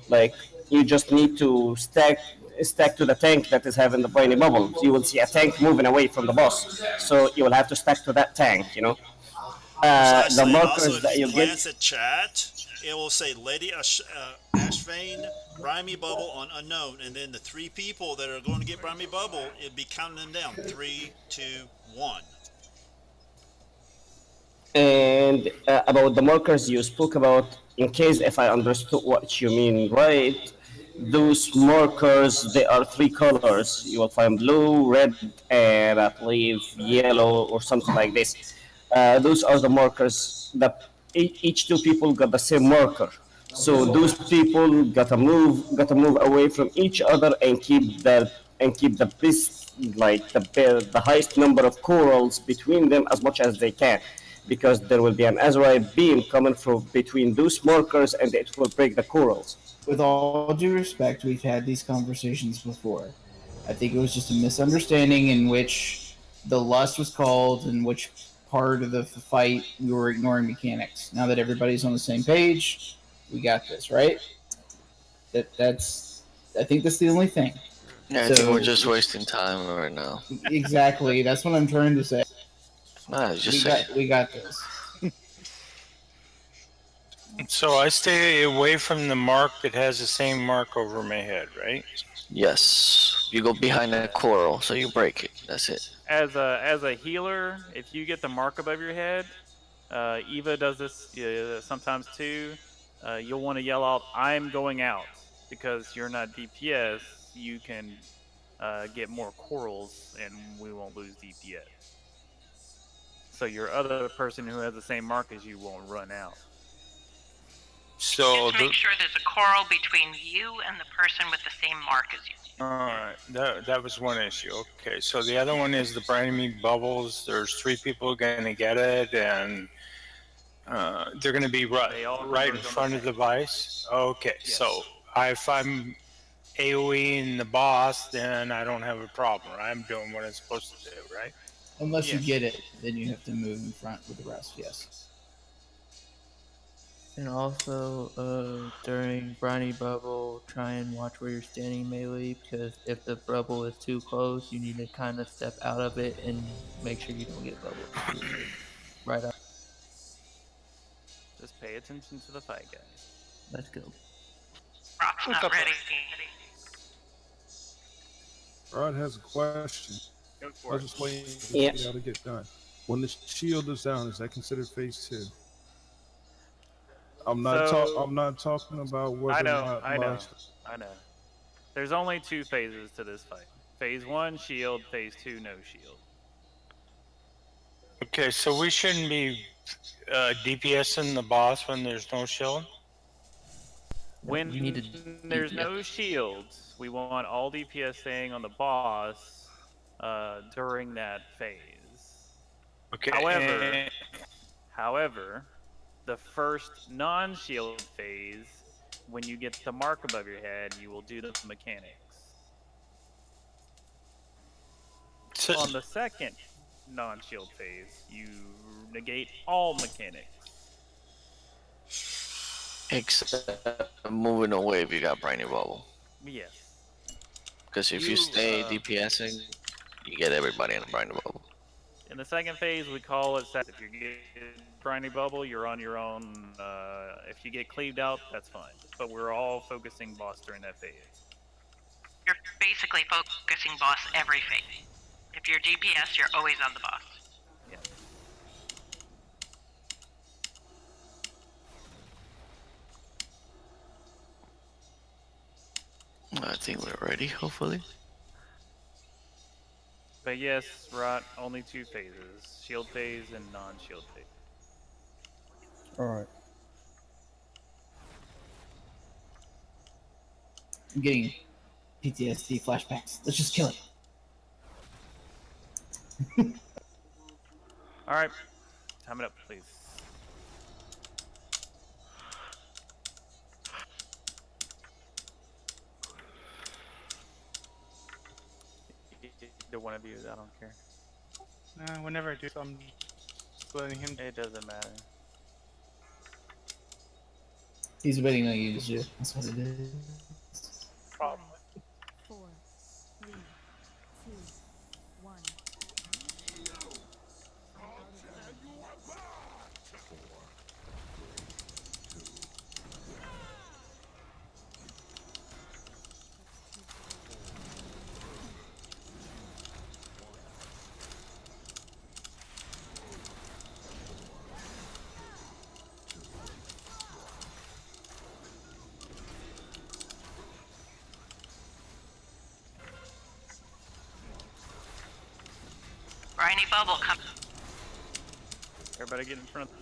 stack stack to the tank that is having the briny bubble. You will see a tank moving away from the boss, so you will have to stack to that tank. The Precisely, and also markers if that you you get. glance at chat, it will say Lady Ashvane, Brimy Bubble on unknown, and then the three people that are going to get Brimy Bubble, it'd be counting them down. 3, 2, 1. And about the markers you spoke about, in case if I understood what you mean right, those markers, they are three colors. You will find blue, red, and I believe yellow or something like this. Those are the markers that each two people got the same marker. So those people gotta move away from each other and keep the best, like the highest number of corals between them as much as they can, because there will be an Azerite beam coming from between those markers and it will break the corals. With all due respect, we've had these conversations before. I think it was just a misunderstanding in which the lust was called and which part of the fight we were ignoring mechanics. Now that everybody's on the same page, we got this, right? That's I think that's the only thing. Yeah, I think we're just wasting time right now. Exactly. That's what I'm trying to say. Nah, just say. We got this. So I stay away from the mark that has the same mark over my head, right? Yes. You go behind a coral, so you break it. That's it. As a healer, if you get the mark above your head, Eva does this sometimes too. You'll want to yell out, "I'm going out," because you're not DPS. You can get more corals, and we won't lose DPS. So your other person who has the same mark as you won't run out. So Just make sure there's a coral between you and the person with the same mark as you. all right, that was one issue. Okay, so the other one is the briny bubbles. There's three people going to get it, and they're going to be right in front of the device. Okay, so if I'm AOEing the boss, then I don't have a problem. Right? I'm doing what I'm supposed to do, right? Unless you get it, then you have to move in front with the rest. Yes. And also, during Briny Bubble, try and watch where you're standing melee, because if the bubble is too close, you need to kind of step out of it and make sure you don't get bubbled right up. Just pay attention to the fight, guys. Let's go. Rock's not ready. Rod has a question. Go I for was it. just waiting to see Yes. how to get done. When the shield is down, is that considered phase 2? I'm not talking about whether or not I know. There's only two phases to this fight. Phase 1, shield. Phase 2, no shield. Okay, so we shouldn't be DPSing the boss when there's no shield? When you need to there's DPS. no shields, we want all DPS staying on the boss during that phase. Okay. However, the first non-shield phase, when you get the mark above your head, you will do the mechanics. On the second non-shield phase, you negate all mechanics. Except moving away if you got briny bubble. Yes. Because if you stay DPSing, you get everybody in a briny bubble. In the second phase, we call it set. If you get briny bubble, you're on your own. If you get cleaved out, that's fine. But we're all focusing boss during that phase. You're basically focusing boss every phase. If you're DPS, you're always on the boss. Yes. I think we're ready, hopefully. But yes, Rot, only two phases. Shield phase and non-shield phase. Alright. I'm getting PTSD flashbacks. Let's just kill it. Alright. Time it up, please. Either one of you, I don't care. Whenever I do, so I'm just letting him. It doesn't matter. He's waiting on you to do. That's what it is. Probably. 4, Briny bubble come. Everybody get in front of.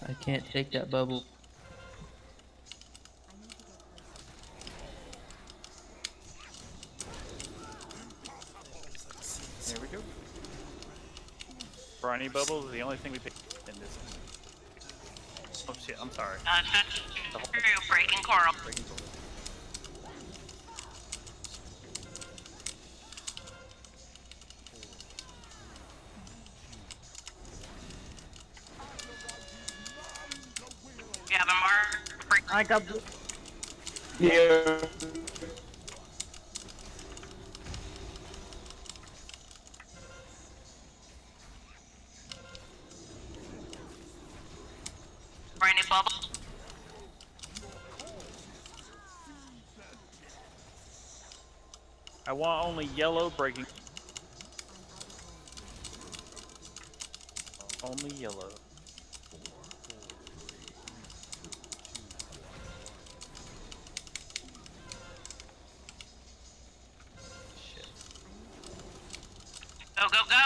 I can't take that bubble. Here we go. Briny bubbles is the only thing we pick in this. Oh shit! I'm sorry. True, breaking coral. Breaking coral. You have a mark. I got blue. Here. Briny bubble. I want only yellow breaking. Only yellow. Shit. Go, go, go.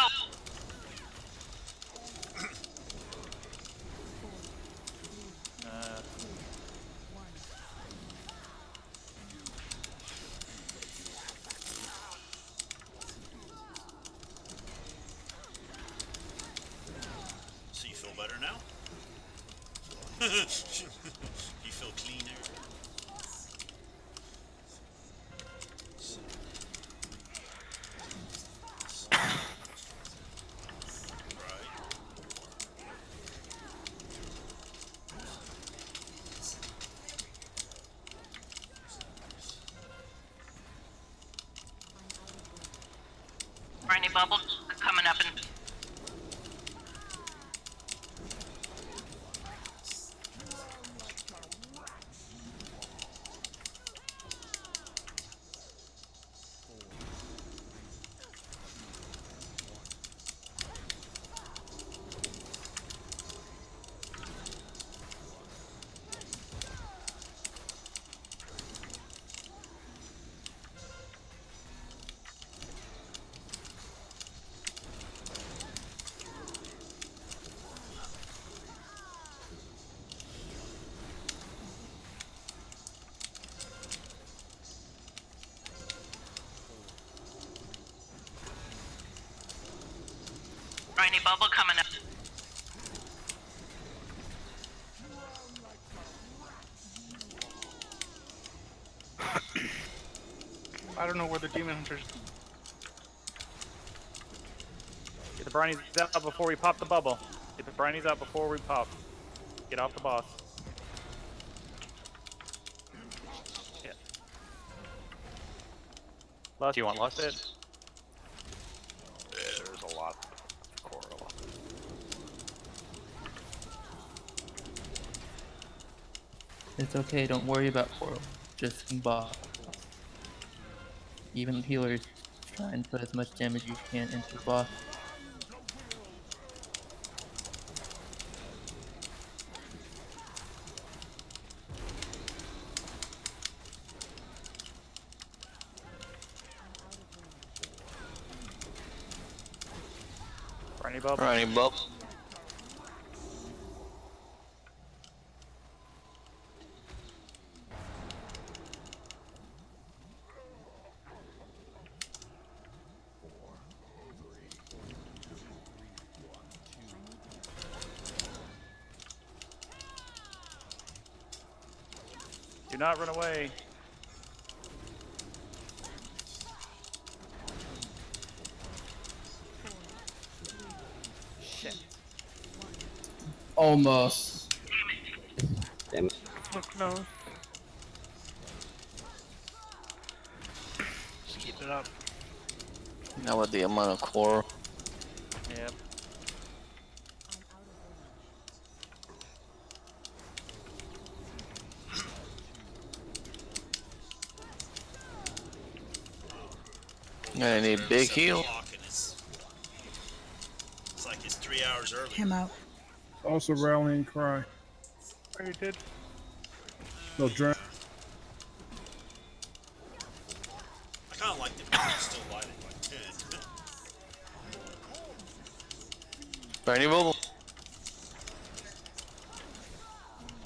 So you feel better now? You feel cleaner? Briny bubble coming up and. Briny bubble coming up. I don't know where the demon hunters. Get the brinies out before we pop the bubble. Get the brinies out before we pop. Get off the boss. Shit. Do you want lust? There's a lot of coral. It's okay, don't worry about coral. Just boss. Even healers try and put as much damage as you can into the boss. Briny bubble. Briny bubble. Do not run away. Shit. Almost. Damn it. So close. Just keep it up. Now with the amount of coral. Yep. I need big heal. And it's like it's 3 hours early. Him out. Also, rallying cry. I already did. No, drown. I kind of liked it because it's still light at like 10. Briny bubble.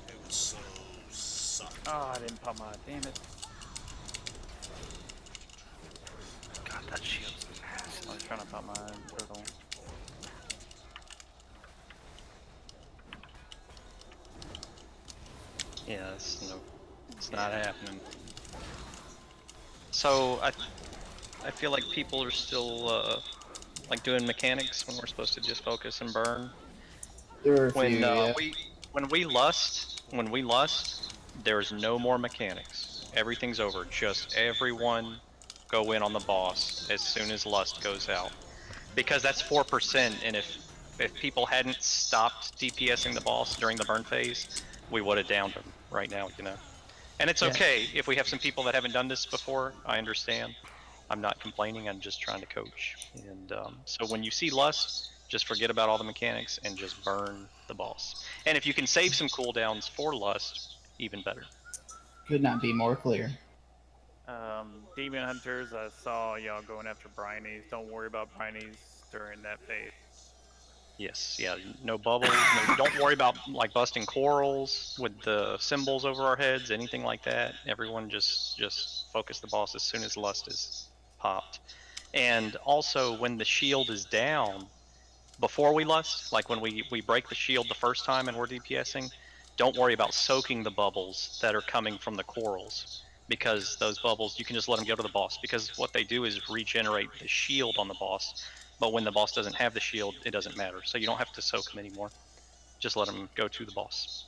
It would so suck. Oh, I didn't pop my. Damn it. God, that shield's I was trying to pop my turtle. Yeah, it's not happening. So I feel like people are still like doing mechanics when we're supposed to just focus and burn. There are a When few, yeah. when we lust, there's no more mechanics. Everything's over. Just everyone go in on the boss as soon as lust goes out, because that's 4%. And if people hadn't stopped DPSing the boss during the burn phase, we would have downed them right now, you know. And it's Yeah. okay if we have some people that haven't done this before. I understand. I'm not complaining. I'm just trying to coach. And so when you see lust, just forget about all the mechanics and just burn the boss. And if you can save some cooldowns for lust, even better. Could not be more clear. Demon Hunters, I saw y'all going after Brinies. Don't worry about Brinies during that phase. Yes, yeah, no bubbles. No, don't worry about like busting corals with the symbols over our heads, anything like that. Everyone just focus the boss as soon as lust is popped. And also when the shield is down before we lust, like when we break the shield the first time and we're DPSing, don't worry about soaking the bubbles that are coming from the corals, because those bubbles, you can just let them go to the boss, because what they do is regenerate the shield on the boss. But when the boss doesn't have the shield, it doesn't matter. So you don't have to soak them anymore. Just let them go to the boss.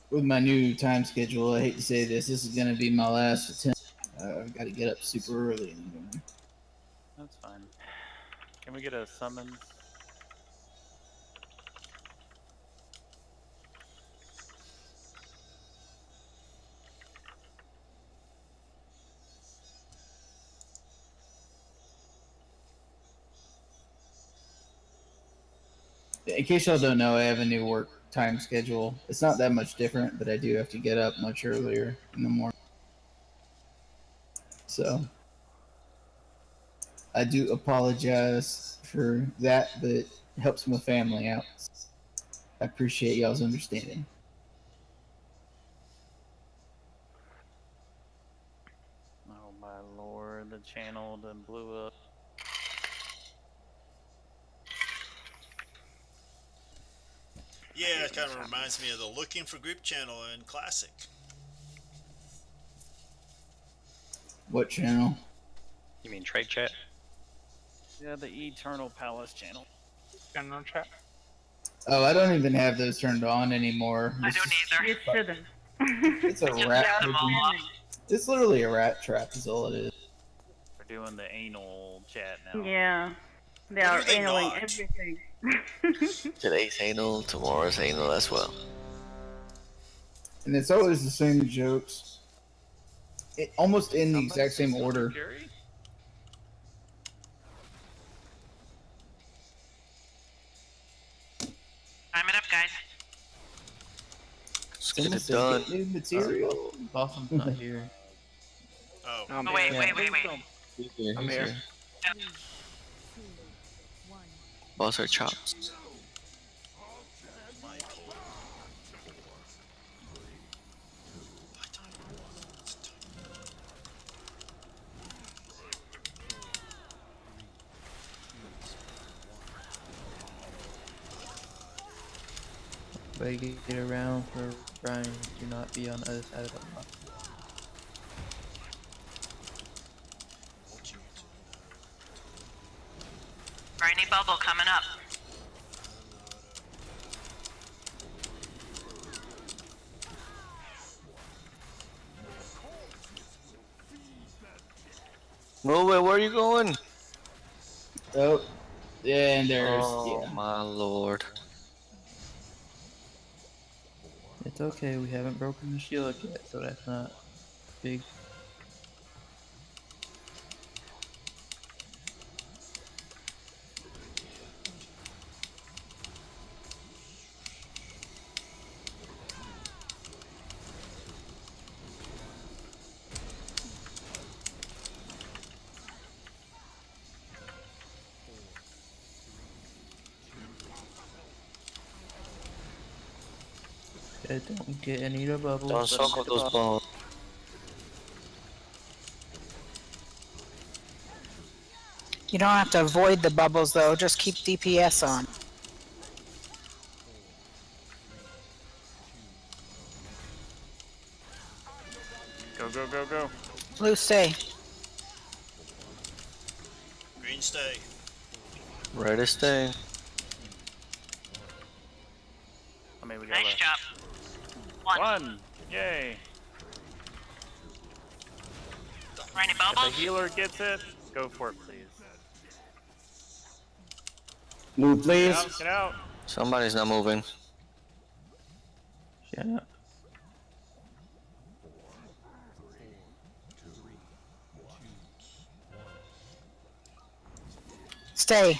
With my new time schedule, I hate to say this is going to be my last attempt. I've got to get up super early in the morning. That's fine. Can we get a summons? In case y'all don't know, I have a new work time schedule. It's not that much different, but I do have to get up much earlier in the morning. So I do apologize for that, but it helps my family out. I appreciate y'all's understanding. Oh my lord, the channel done blew up. Yeah, it kind of reminds me of the Looking for Group channel in Classic. What channel? You mean trade chat? Yeah, the Eternal Palace channel. General chat. Oh, I don't even have those turned on anymore. I don't either. You shouldn't. It's a Just rat. turn them all off. It's literally a rat trap, is all it is. We're doing the anal chat now. Yeah. They When are are they annealing not? everything. Today's anal, tomorrow's anal as well. And it's always the same jokes. Almost in the exact same order. Fury? Time it up, guys. Let's Someone get it said done. get new material. Bottom's not here. Oh. Oh, wait. He's here, I'm he's here. here. Yep. 3, 2, 1. Boss are chops. Way to get around for Brian to not be on the other side of the block. Briny bubble coming up. Move it, where are you going? Oh, yeah, and there's Oh yeah. my lord. It's okay, we haven't broken the shield yet, so that's not big. Don't get any of the bubbles. Don't Let 'em suck hit up the those boss. balls. You don't have to avoid the bubbles though. Just keep DPS on. Go, go, go, go. Blue, stay. Green stay. Ready to stay. How many we got Nice left? job. One. Yay. Any If the bubbles? healer gets it, go for it, please. Move, Get please. out, get out. Somebody's not moving. Shut up. Stay.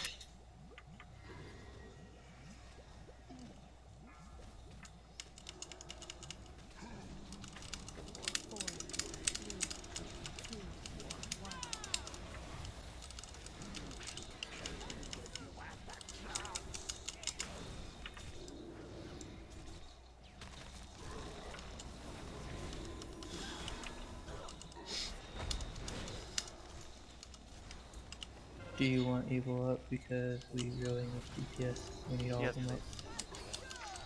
Do you want evil up because we really need DPS? We need all Yes, of them up. please.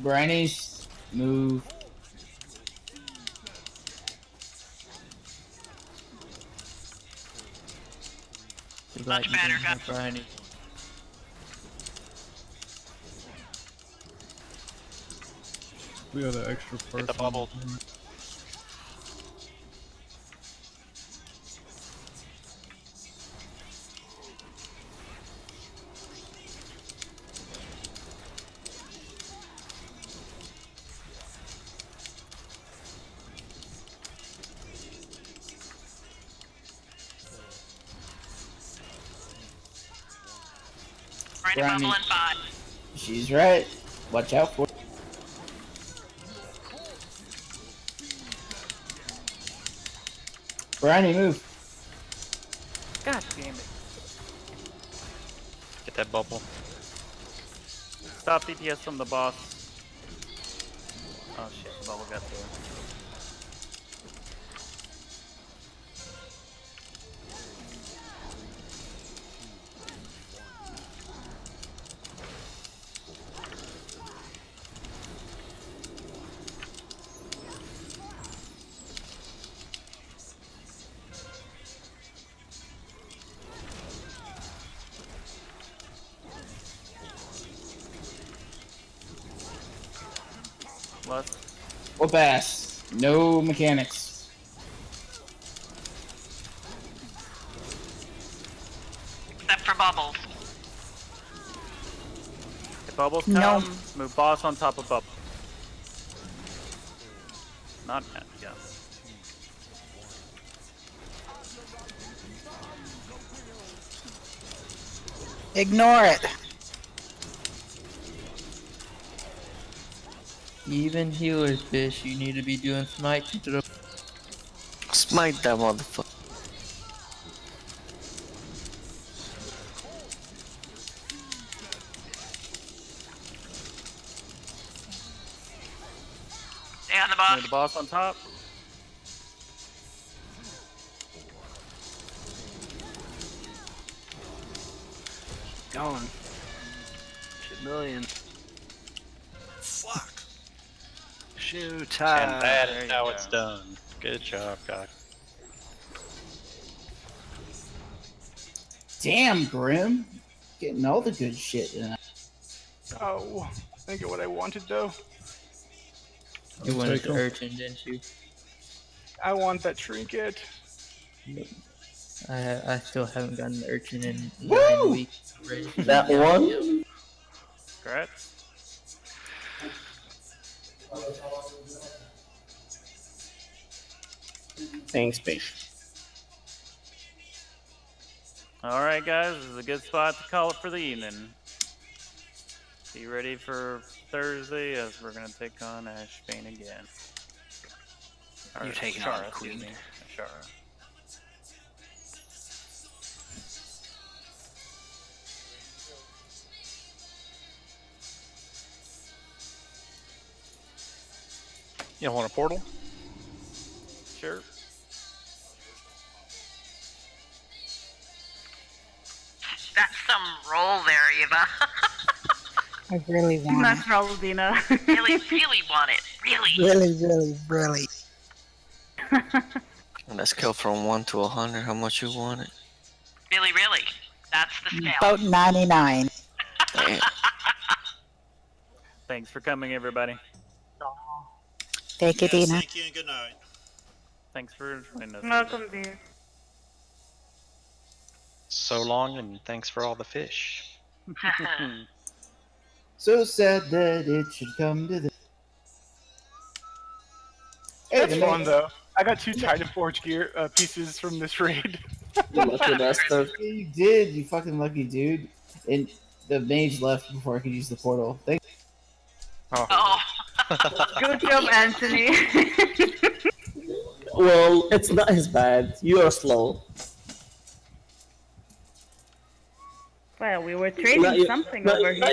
Brownies, move. Too bad you didn't have Briny. We got an extra person. Hit the bubble. Briny Brownie. bubble in 5. She's right. Watch out for. Brownie, move. God damn it. Get that bubble. Stop DPS from the boss. Oh shit, the bubble got there. Left. Whoop ass. No mechanics. Except for bubbles. If bubbles No. come, move boss on top of bubble. Not yet, yeah. Ignore it. Even healers, fish, you need to be doing smite into the. Smite that motherfucker. Stay on the boss. Move the boss on top. Going. Shit million. Fuck. Shoot. And that There is you how go. it's done. Good job, guys. Damn, Grim. Getting all the good shit tonight. Oh, I get what I wanted though. You wanted Take the 'em. urchin, didn't you? I want that trinket. Yep. I still haven't gotten the urchin in Woo! 9 weeks. Already. That Yep, one? yep. Congrats. Thanks, Fish. Alright guys, this is a good spot to call it for the evening. Be ready for Thursday as we're gonna take on Ashbane again. You're Or taking on Ashara, excuse Queen? me. Ashara. You don't want a portal? Sure. That's some roll there, Eva. I really want Nice roll, Dina. really, really want it. Really. Really. Let's scale from 1 to 100. How much you want it? Really, really. That's the scale. About 99. Damn. Thanks for coming, everybody. Thank you, Yes, Dina. thank you and good night. Thanks for joining us. Welcome, dear. So long, and thanks for all the fish. So sad that it should come to this. Hey, That's the fun main- though. I got 2 Titan Forge gear pieces from this raid. You lucky bastard. Yeah, you did, you fucking lucky dude. And the mage left before I could use the portal. Thank Oh. Good job, Anthony. Well, it's not his bad. You are slow. Well, we were trading something over here.